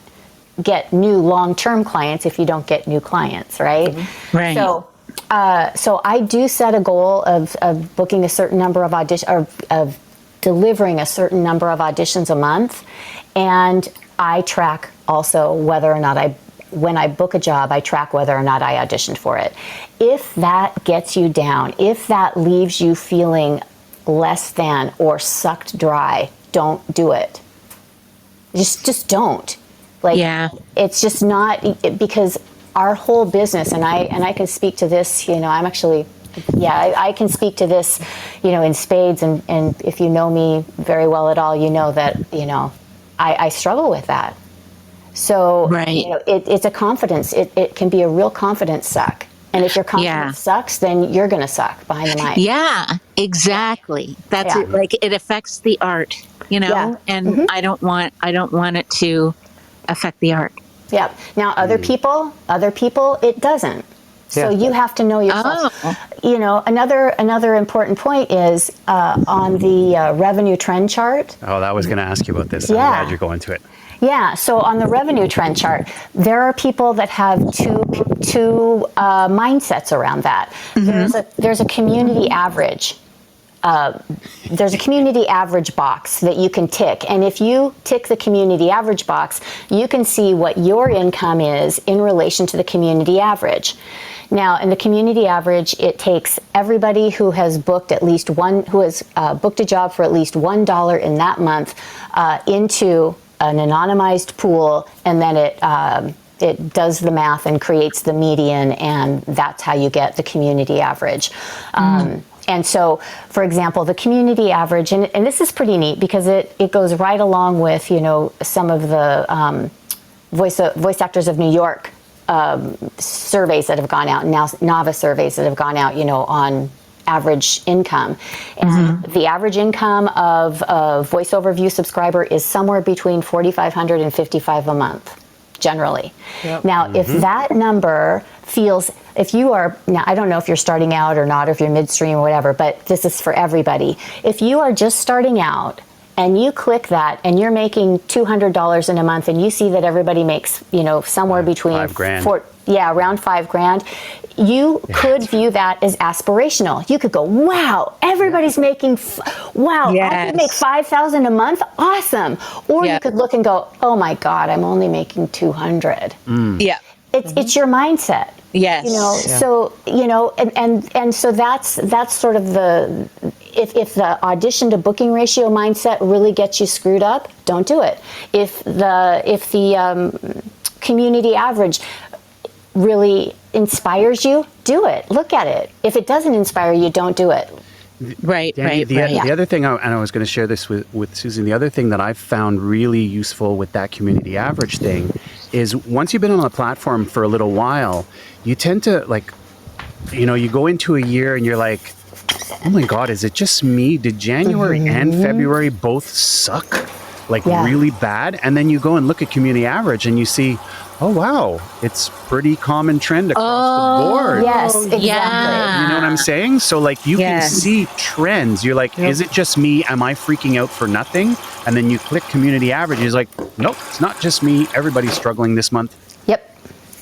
get new long-term clients if you don't get new clients, right? Right. So I do set a goal of booking a certain number of auditions, or of delivering a certain number of auditions a month, and I track also whether or not I when I book a job, I track whether or not I auditioned for it. If that gets you down, if that leaves you feeling less than or sucked dry, don't do it. Just don't. Like, it's just not, because our whole business, and I can speak to this, you know, I'm actually, I can speak to this, you know, in spades, and if you know me very well at all, you know that, you know, I struggle with that. So, you know, it's a confidence, it can be a real confidence suck. And if your confidence sucks, then you're going to suck behind the mic. Yeah, exactly. That's it. Like, it affects the art, you know, and I don't want it to affect the art. Yeah. Now, other people, it doesn't. So you have to know yourself. You know, another important point is on the revenue trend chart. Oh, I was going to ask you about this. I'm glad you're going to it. Yeah, so on the revenue trend chart, there are people that have two mindsets around that. There's a community average. There's a community average box that you can tick, and if you tick the community average box, you can see what your income is in relation to the community average. Now, in the community average, it takes everybody who has booked at least booked a job for at least $1 in that month into an anonymized pool, and then it does the math and creates the median, and that's how you get the community average. And so, for example, the community average, and this is pretty neat because it goes right along with, you know, some of the voice actors of New York surveys that have gone out, now NAVA surveys that have gone out, you know, on average income. And the average income of a VoiceOverView subscriber is somewhere between $4,500 and $5,500 a month, generally. Now, if that number feels, if you are, now I don't know if you're starting out or not, or if you're midstream or whatever, but this is for everybody. If you are just starting out and you click that and you're making $200 in a month, and you see that everybody makes, you know, somewhere between $5,000. Around $5,000, you could view that as aspirational. You could go, wow, everybody's making, I could make $5,000 a month, awesome. Or you could look and go, oh my God, I'm only making $200. It's your mindset. Yes. You know, so, you know, and so that's sort of the, if the audition to booking ratio mindset really gets you screwed up, don't do it. If the community average really inspires you, do it. Look at it. If it doesn't inspire you, don't do it. Right. The other thing, and I was going to share this with Susan, the other thing that I've found really useful with that community average thing is once you've been on the platform for a little while, you tend to, like, you know, you go into a year and you're like, oh my God, is it just me? Did January and February both suck? Like really bad? And then you go and look at community average and you see, oh wow, it's pretty common trend across the board. Yes, exactly. You know what I'm saying? So like you can see trends. You're like, is it just me? Am I freaking out for nothing? And then you click community average. It's like, nope, it's not just me. Everybody's struggling this month. Yep.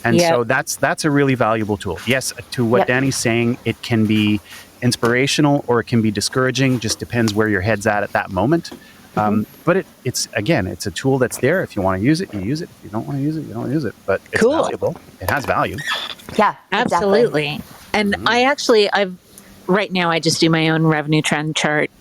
And so that's a really valuable tool. Yes, to what Dani's saying, it can be inspirational or it can be discouraging. Just depends where your head's at that moment. But it's a tool that's there. If you want to use it, you use it. If you don't want to use it, you don't use it. But it's valuable. It has value. Yeah, absolutely. Exactly. And I've right now I just do my own revenue trend chart,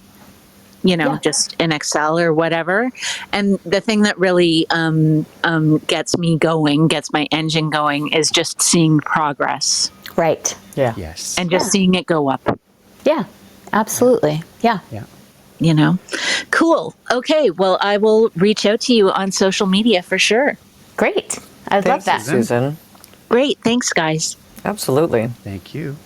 you know, just in Excel or whatever. And the thing that really gets me going, gets my engine going, is just seeing progress. Right. Yeah. Yes. And just seeing it go up. Yeah, absolutely. Yeah. You know, cool. Okay. Well, I will reach out to you on social media for sure. Great. I'd love that. Susan. Great. Thanks, guys. Absolutely. Thank you.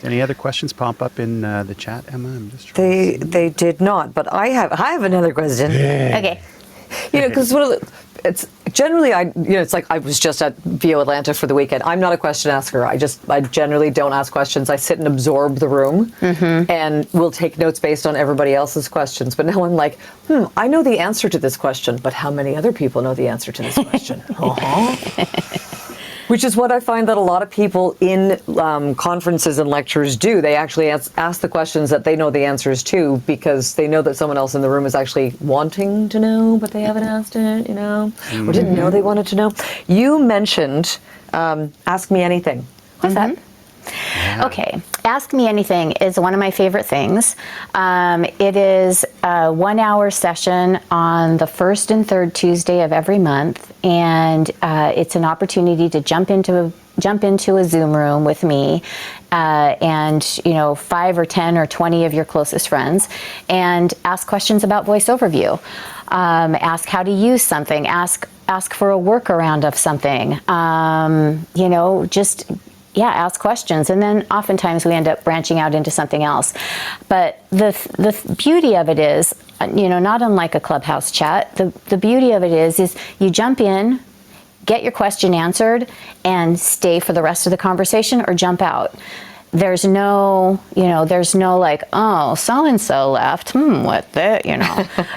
Any other questions pop up in the chat, Emma? I'm just trying They did not, but I have another question. Okay. You know, because it's generally it's like I was just at VO Atlanta for the weekend. I'm not a question asker. I generally don't ask questions. I sit and absorb the room and will take notes based on everybody else's questions. But now I'm like, I know the answer to this question, but how many other people know the answer to this question? Which is what I find that a lot of people in conferences and lectures do. They actually ask the questions that they know the answers to because they know that someone else in the room is actually wanting to know, but they haven't asked it, or didn't know they wanted to know. You mentioned Ask Me Anything. What's that? Yeah. Okay, Ask Me Anything is one of my favorite things. It is a 1 hour session on the first and third Tuesday of every month, and it's an opportunity to jump into a Zoom room with me and 5 or 10 or 20 of your closest friends, and ask questions about VoiceOverview. Ask how to use something. Ask for a workaround of something. Ask questions, and then oftentimes we end up branching out into something else. But the beauty of it is, not unlike a Clubhouse chat, the beauty of it is you jump in, get your question answered, and stay for the rest of the conversation or jump out. There's no like, oh, so-and-so left. What the,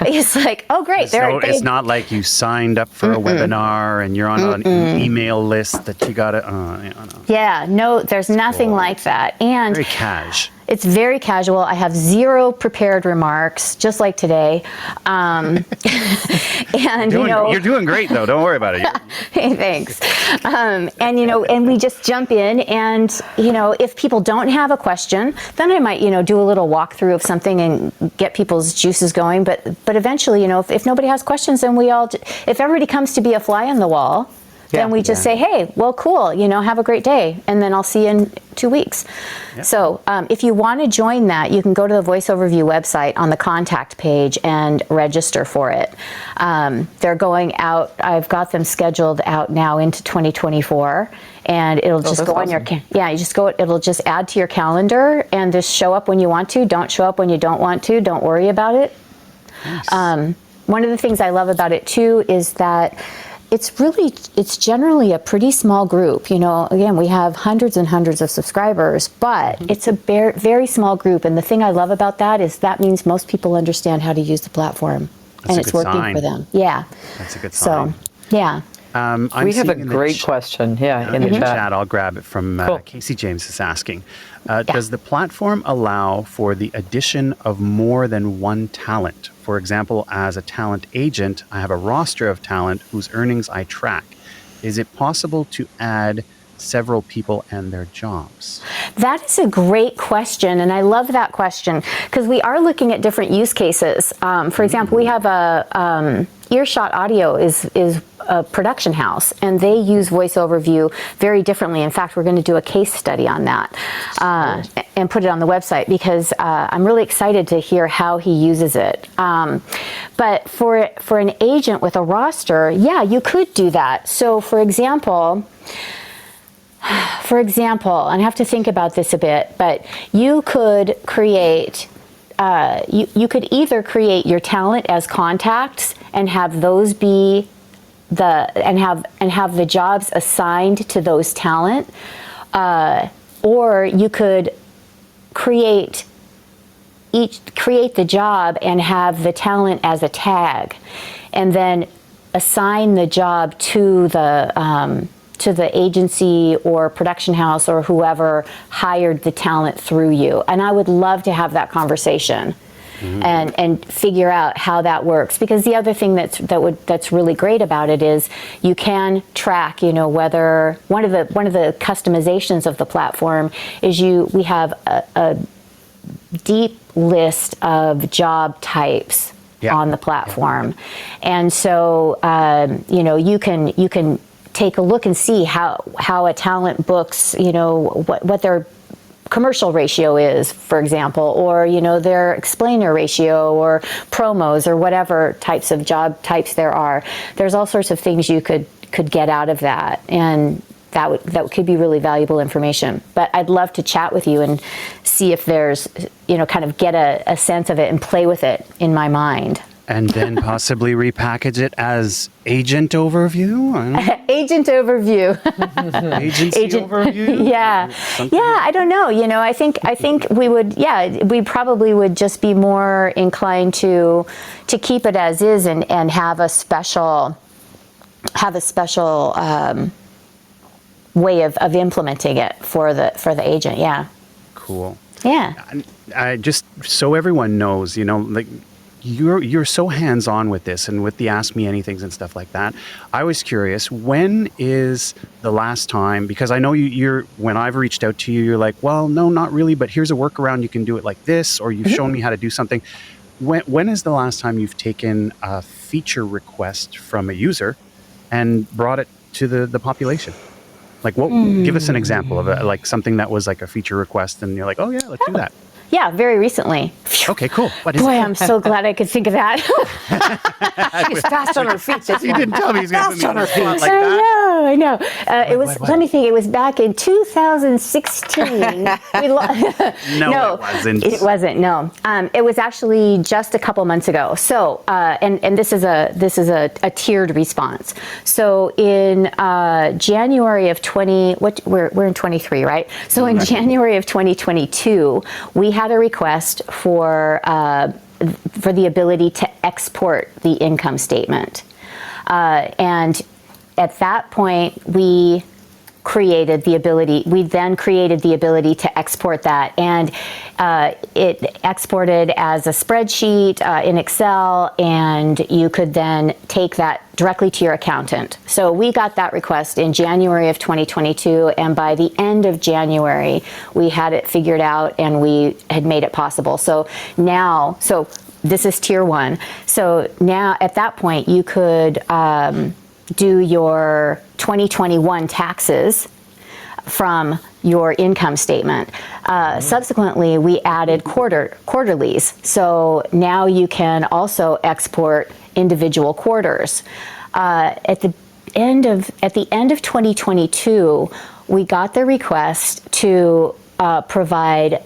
It's like, oh, great. It's not like you signed up for a webinar and you're on an email list that you got to, Yeah, no, there's nothing like that. And very cash. It's very casual. I have 0 prepared remarks, just like today. And you're doing great though. Don't worry about it. Hey, thanks. And we just jump in, and if people don't have a question, then I might do a little walkthrough of something and get people's juices going. But eventually, if nobody has questions, then if everybody comes to be a fly on the wall, then we just say, hey, well, cool, have a great day, and then I'll see you in 2 weeks. Yep. So if you want to join that, you can go to the VoiceOverview website on the contact page and register for it. They're going out. I've got them scheduled out now into 2024, and it'll just go on your it'll just add to your calendar and just show up when you want to. Don't show up when you don't want to. Don't worry about it. Nice. One of the things I love about it too is that it's generally a pretty small group. Again, we have hundreds and hundreds of subscribers, but it's a very small group. And the thing I love about that is that means most people understand how to use the platform. That's it's working for them. Yeah. That's a good sign. So, yeah. We have a great question, in the chat. I'll grab it from Casey James is asking. Does the platform allow for the addition of more than one talent? For example, as a talent agent, I have a roster of talent whose earnings I track. Is it possible to add several people and their jobs? That is a great question, and I love that question because we are looking at different use cases. For example, we have Earshot Audio is a production house, and they use VoiceOverview very differently. In fact, we're going to do a case study on that and put it on the website because I'm really excited to hear how he uses it. But for an agent with a roster, you could do that. So, for example, and I have to think about this a bit, but you could create. You could either create your talent as contacts and have those be have the jobs assigned to those talent, or you could create the job and have the talent as a tag, and then assign the job to the agency or production house or whoever hired the talent through you. And I would love to have that conversation and figure out how that works. Because the other thing that's really great about it is you can track, whether one of the customizations of the platform is we have a deep list of job types on the platform. And so you can take a look and see how a talent books, what their commercial ratio is, for example, or their explainer ratio or promos or whatever types of job types there are. There's all sorts of things you could get out of that, and that could be really valuable information. But I'd love to chat with you and see if there's kind of get a sense of it and play with it in my mind. And then possibly repackage it as agent overview? Agent overview. Agency overview? Yeah. I don't know. I think we probably would just be more inclined to keep it as is and have a special way of implementing it for the agent. Yeah. Cool. Yeah. I just so everyone knows, like you're so hands-on with this and with the Ask Me Anythings and stuff like that. I was curious, when is the last time, because I know you're when I've reached out to you, you're like, well, no, not really, but here's a workaround. You can do it like this, or you've shown me how to do something. When is the last time you've taken a feature request from a user and brought it to the population? Like, give us an example of it, like something that was like a feature request and you're like, oh yeah, let's do that. Yeah, very recently. Okay, cool. What is Boy, it? I'm so glad I could think of that. She's fast on her feet. You didn't tell me he's going to put me on the spot like I that. I know. It was. Let me think. It was back in 2016. No, it wasn't. It wasn't. No. It was actually just a couple months ago. So, and this is a tiered response. So in January of we're in 23, right? So in January of 2022, we had a request for the ability to export the income statement, and at that point we then created the ability to export that, and it exported as a spreadsheet in Excel, and you could then take that directly to your accountant. So we got that request in January of 2022, and by the end of January, we had it figured out and we had made it possible. So now, this is tier 1. So now at that point, you could do your 2021 taxes from your income statement. Subsequently, we added quarterlies. So now you can also export individual quarters. At the end of 2022, we got the request to provide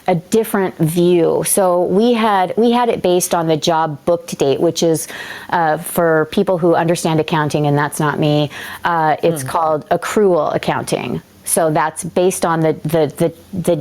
a different view. So we had it based on the job booked date, which is for people who understand accounting, and that's not me. It's called accrual accounting. So that's based on the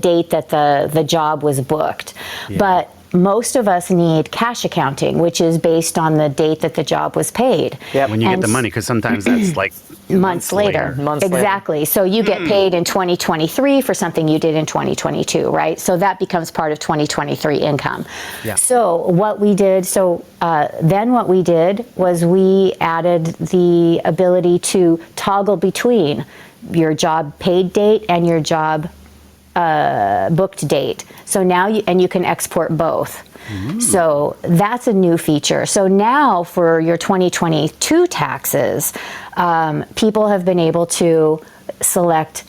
date that the job was booked. Yeah. But most of us need cash accounting, which is based on the date that the job was paid. Yeah, when you get the money, because sometimes that's like months later. Exactly. So you get paid in 2023 for something you did in 2022, right? So that becomes part of 2023 income. Yeah. So what we did, then what we did was we added the ability to toggle between your job paid date and your job booked date. So now you can export both. So that's a new feature. So now for your 2022 taxes, people have been able to select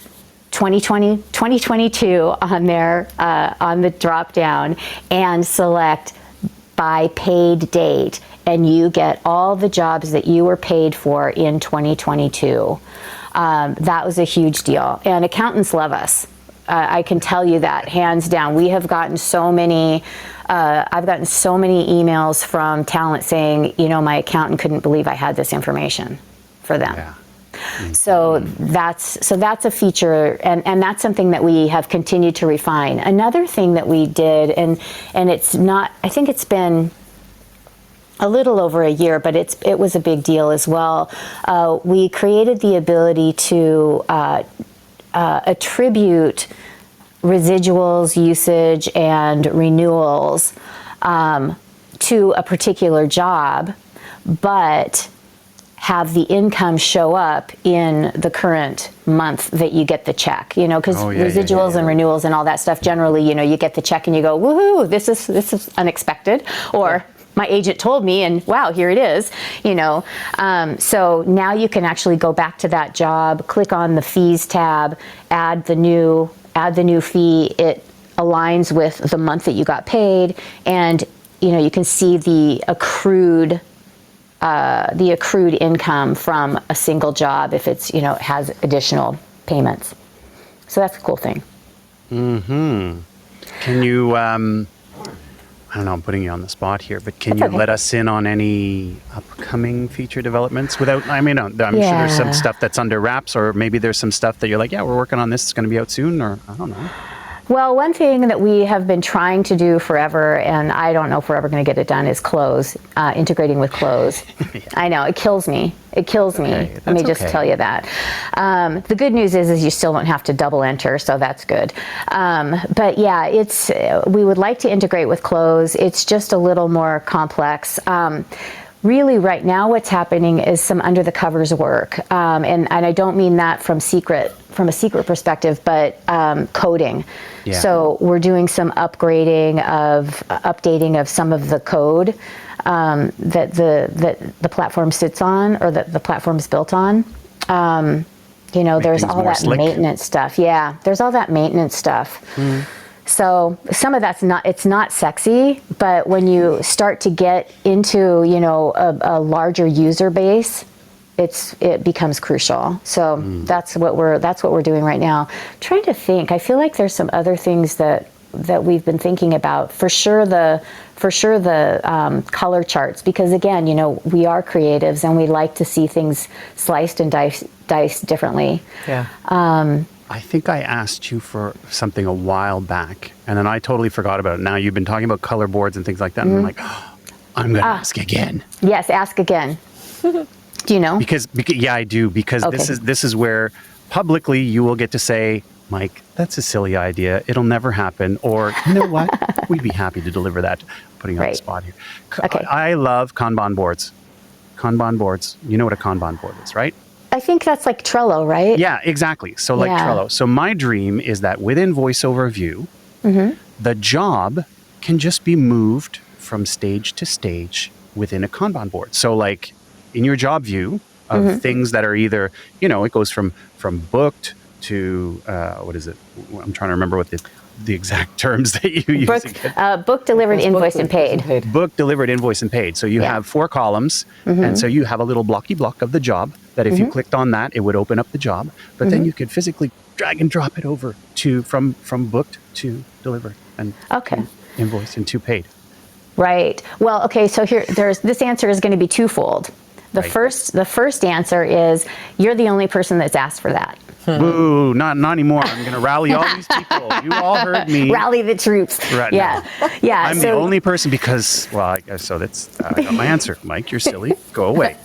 2022 on their on the drop down and select by paid date, and you get all the jobs that you were paid for in 2022. That was a huge deal, and accountants love us. I can tell you that, hands down. We have gotten so many, I've gotten so many emails from talent saying, my accountant couldn't believe I had this information for them. Yeah. Mm-hmm. So that's a feature, and that's something that we have continued to refine. Another thing that we did, and it's not, I think it's been a little over a year, but it was a big deal as well. We created the ability to attribute residuals, usage, and renewals to a particular job, but have the income show up in the current month that you get the check, because residuals and renewals and all that stuff, generally, you get the check and you go, woohoo, this is unexpected, or my agent told me, and wow, here it is, So now you can actually go back to that job, click on the fees tab, add the new fee. It aligns with the month that you got paid, and you can see the accrued income from a single job if it's has additional payments. So that's a cool thing. Can you? I don't know, I'm putting you on the spot here, but can you let us in on any upcoming feature developments I'm sure there's some stuff that's under wraps, or maybe there's some stuff that you're like, yeah, we're working on this, it's going to be out soon, or I don't know. Well, one thing that we have been trying to do forever, and I don't know if we're ever going to get it done, is clothes, integrating with clothes. Yeah. I know, it kills me. It kills me. Let me just tell you that. The good news is you still don't have to double enter, so that's good. But yeah, we would like to integrate with clothes. It's just a little more complex. Really, right now, what's happening is some under the covers work, and I don't mean that from a secret perspective, but coding. Yeah. So we're doing some updating of some of the code that the platform sits on, or that the platform's built on. There's all that maintenance stuff. Yeah, there's all that maintenance stuff. Mm. So some of that's it's not sexy, but when you start to get into, a larger user base, it becomes crucial. So that's what we're doing right now. I'm trying to think. I feel like there's some other things that we've been thinking about. For sure the color charts, because again, we are creatives and we like to see things sliced and diced differently. Yeah. I think I asked you for something a while back, and then I totally forgot about it. Now you've been talking about color boards and things like that, and I'm like, I'm going to ask again. Yes, ask again. Do you know? Because yeah, I do. Because this is where publicly you will get to say, Mike, that's a silly idea. It'll never happen. Or, you know what? We'd be happy to deliver that. Putting you on the spot here. Okay. I love Kanban boards. Kanban boards. You know what a Kanban board is, right? I think that's like Trello, right? Yeah, exactly. So like Trello. So my dream is that within VoiceOverView, the job can just be moved from stage to stage within a Kanban board. So like in your job view of things that are either, it goes from booked to, what is it? I'm trying to remember what the exact terms that you use. Book, delivered, invoice, and paid. Book, delivered, invoice, and paid. So you have 4 columns, and so you have a little blocky block of the job that if you clicked on that, it would open up the job. But then you could physically drag and drop it over to from booked to delivered and to invoiced and to paid. Right. Well, okay. So this answer is going to be twofold. The first answer is you're the only person that's asked for that. Boo, not anymore. I'm going to rally all these people. You all heard me. Rally the troops. Right. Yeah. Yeah. I'm the only person because, I got my answer. Mike, you're silly. Go away.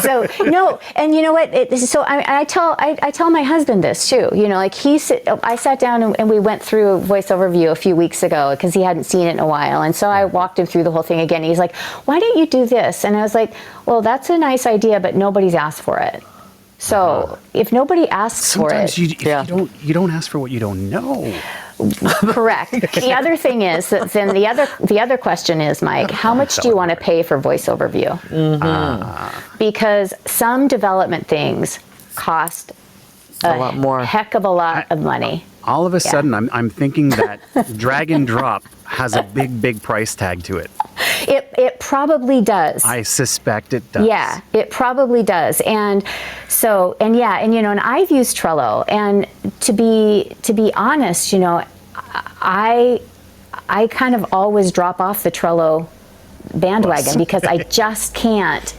So, no, and you know what? I tell my husband this too. I sat down and we went through VoiceOverView a few weeks ago because he hadn't seen it in a while. And so I walked him through the whole thing again. He's like, why don't you do this? And I was like, well, that's a nice idea, but nobody's asked for it. So if nobody asks for it, you don't ask for what you don't know. Correct. The other thing is that then the other question is, Mike, how much do you want to pay for VoiceOverView? Because some development things cost a lot more, heck of a lot of money. All of a sudden, I'm thinking that drag and drop has a big price tag to it. It probably does. I suspect it does. Yeah, it probably does. And so, and I've used Trello, and to be honest, I kind of always drop off the Trello bandwagon because I just can't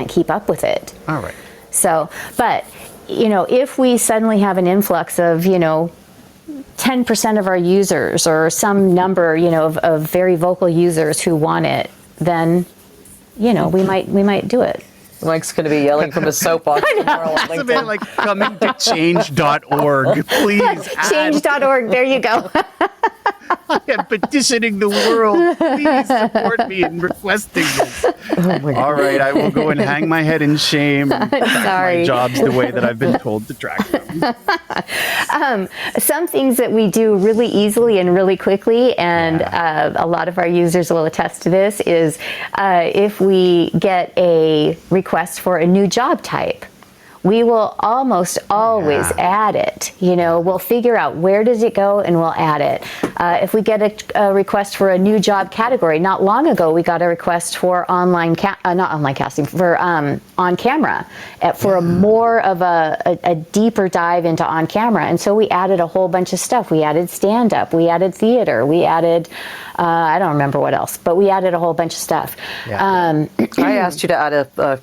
keep up with it. All right. So, but if we suddenly have an influx of 10% of our users or some number, of very vocal users who want it, then, we might do it. Mike's going to be yelling from his soapbox tomorrow on LinkedIn. It's like coming to change.org. Please. Change.org. There you go. I am petitioning the world. Please support me in requesting this. All right, I will go and hang my head in shame. Sorry. My job's the way that I've been told to track them. Some things that we do really easily and really quickly, and a lot of our users will attest to this, is if we get a request for a new job type, we will almost always add it. We'll figure out where does it go and we'll add it. If we get a request for a new job category, not long ago we got a request for on camera, for a more of a deeper dive into on camera. And so we added a whole bunch of stuff. We added stand up, we added theater, we added, I don't remember what else, but we added a whole bunch of stuff. I asked you to add a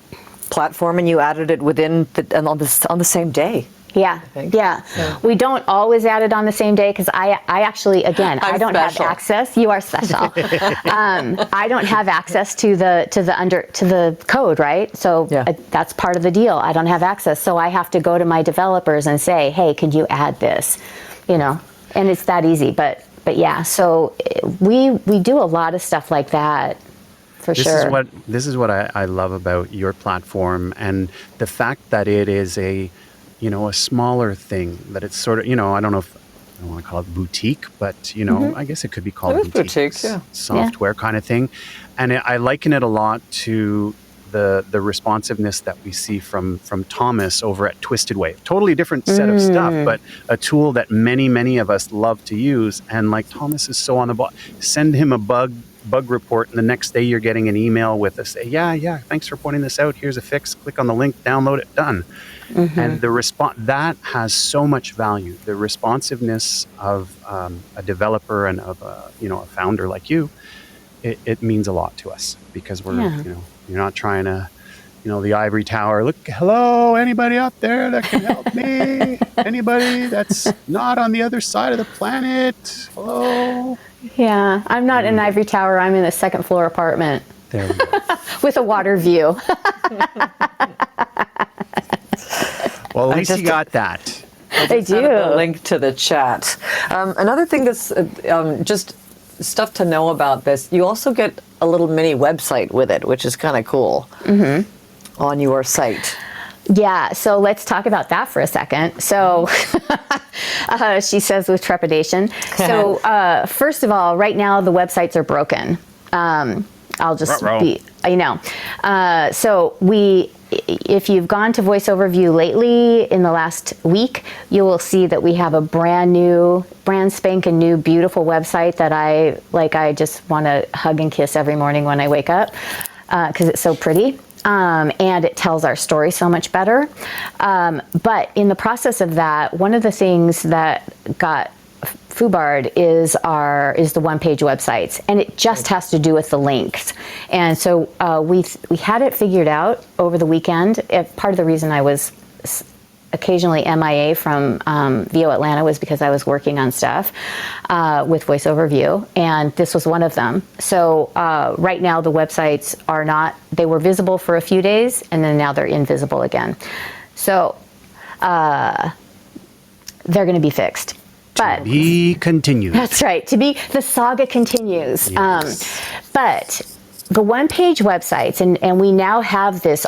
platform, and you added it on the same day. Yeah, yeah. So. We don't always add it on the same day because I actually, again, I don't have access. You are special. I don't have access to the code, right? So that's part of the deal. I don't have access, so I have to go to my developers and say, hey, could you add this? You know, and it's that easy. But yeah, so we do a lot of stuff like that. This is what I love about your platform, and the fact that it is a smaller thing, that it's sort of, I don't know if I don't want to call it boutique, but I guess it could be called boutique software kind of thing. And I liken it a lot to the responsiveness that we see from Thomas over at Twisted Wave. Totally different set of stuff, but a tool that many of us love to use. And like Thomas is so on the ball, send him a bug report, and the next day you're getting an email with a say, yeah, thanks for pointing this out. Here's a fix. Click on the link, download it, done. And the response that has so much value. The responsiveness of a developer and of a founder like you, it means a lot to us, because we're you're not trying to the ivory tower. Look, hello, anybody out there that can help me? Anybody that's not on the other side of the planet? Hello. Yeah, I'm not in an ivory tower. I'm in a second floor apartment. There we go. With a water view. Well, at least you got that. I do. A link to the chat. Another thing that's just stuff to know about this, you also get a little mini website with it, which is kind of cool on your site. Yeah, so let's talk about that for a second. So she says with trepidation. So first of all, right now the websites are broken. I'll just be, so if you've gone to VoiceOverView lately in the last week, you will see that we have a brand spanking new, beautiful website that I just want to hug and kiss every morning when I wake up, because it's so pretty. And it tells our story so much better. But in the process of that, one of the things that got foobarred is the one-page websites, and it just has to do with the links. And so we had it figured out over the weekend. Part of the reason I was occasionally MIA from VO Atlanta was because I was working on stuff with VoiceOverView, and this was one of them. So right now the websites they were visible for a few days, and then now they're invisible again. So they're going to be fixed. But to be continued. That's right. The saga continues. Yes. But the one-page websites, and we now have this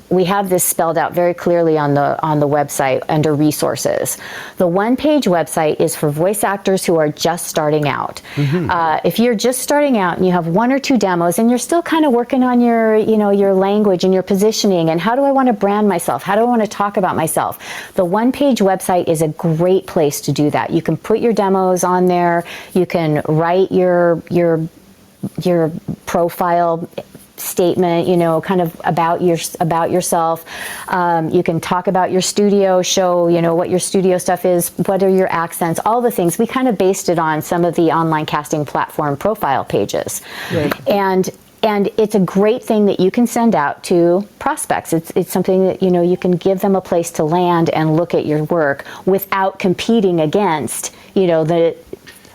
we have this spelled out very clearly on the website under resources. The one-page website is for voice actors who are just starting out. If you're just starting out and you have one or two demos and you're still kind of working on your language and your positioning and how do I want to brand myself? How do I want to talk about myself? The one-page website is a great place to do that. You can put your demos on there. You can write your profile statement, kind of about yourself. You can talk about your studio, show, what your studio stuff is, what are your accents, all the things. We kind of based it on some of the online casting platform profile pages. Right. And it's a great thing that you can send out to prospects. It's something that, you can give them a place to land and look at your work without competing against, the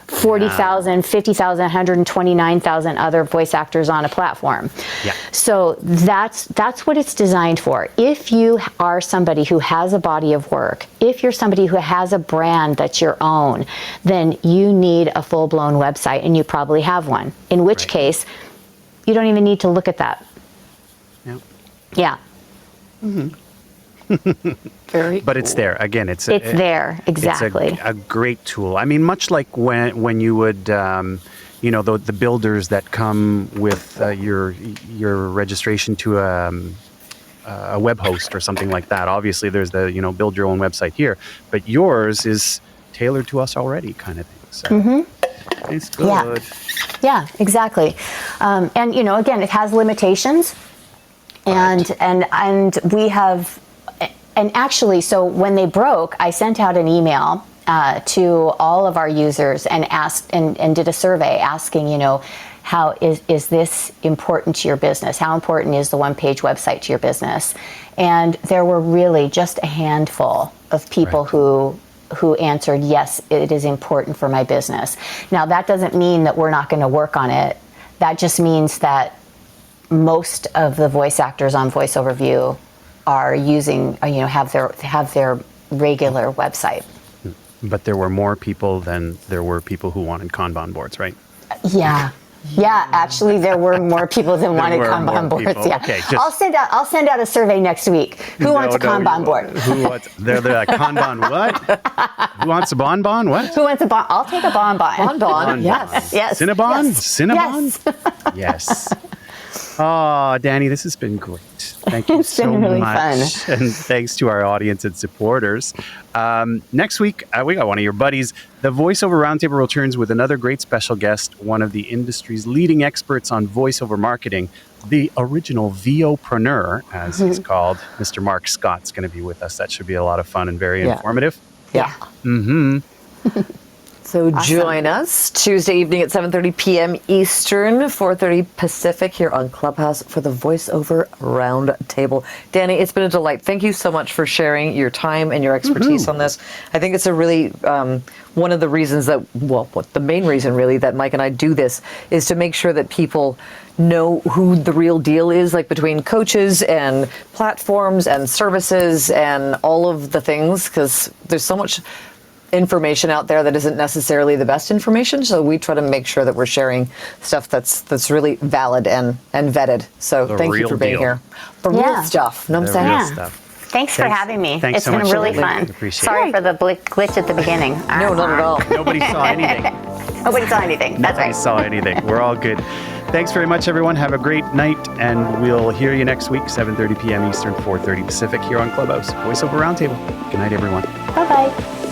40,000, 50,000, 129,000 other voice actors on a platform. Yeah. So that's what it's designed for. If you are somebody who has a body of work, if you're somebody who has a brand that's your own, then you need a full-blown website, and you probably have one. In which case, you don't even need to look at that. Yeah. Yeah. Very but cool. It's there. Again, it's there. Exactly. It's a great tool. I mean, much like when you would, the builders that come with your registration to a web host or something like that. Obviously, there's the build your own website here, but yours is tailored to us already, kind of thing. So it's good. Yeah, exactly. And again, it has limitations, and we have. And actually, so when they broke, I sent out an email to all of our users and asked and did a survey asking, how is this important to your business? How important is the one-page website to your business? And there were really just a handful of people who answered, yes, it is important for my business. Now, that doesn't mean that we're not going to work on it. That just means that most of the voice actors on VoiceOverView are using, have their regular website. But there were more people than there were people who wanted Kanban boards, right? Yeah. Yeah, actually, there were more people than wanted Kanban boards. People. Yeah, okay, I'll send out a survey next week. Who wants a Kanban board? Who wants? They're like, Kanban what? Who wants a bonbon? What? Who wants a bon? I'll take a bonbon. Bonbon. Yes. Yes. Cinnabon? Yes. Cinnabon? Yes. Yes. Oh, Dani, this has been great. Thank you It's been really much. fun. And thanks to our audience and supporters. Next week, we got one of your buddies. The Voiceover Roundtable returns with another great special guest, one of the industry's leading experts on voiceover marketing, the original VOpreneur, as he's called. Mr. Mark Scott's going to be with us. That should be a lot of fun and very informative. Yeah. Mm-hmm. So join us Tuesday evening at 7:30 p.m. Eastern, 4:30 Pacific here on Clubhouse for the Voiceover Round Table. Dani, it's been a delight. Thank you so much for sharing your time and your expertise on this. I think it's a really, one of the reasons that, the main reason really that Mike and I do this is to make sure that people know who the real deal is, like between coaches and platforms and services and all of the things, because there's so much information out there that isn't necessarily the best information, so we try to make sure that we're sharing stuff that's really valid and vetted. So thank you for being here. The real stuff. Know what I'm saying? Thanks for having me. Thanks It's so been much, really Lily. fun. Appreciate Sorry it. for the glitch at the beginning. No, not at all. Nobody saw anything. Nobody saw anything. That's Nobody right. saw anything. We're all good. Thanks very much, everyone. Have a great night, and we'll hear you next week, 7:30 p.m. Eastern, 4:30 Pacific, here on Clubhouse. Voiceover Roundtable. Good night, everyone. Bye-bye.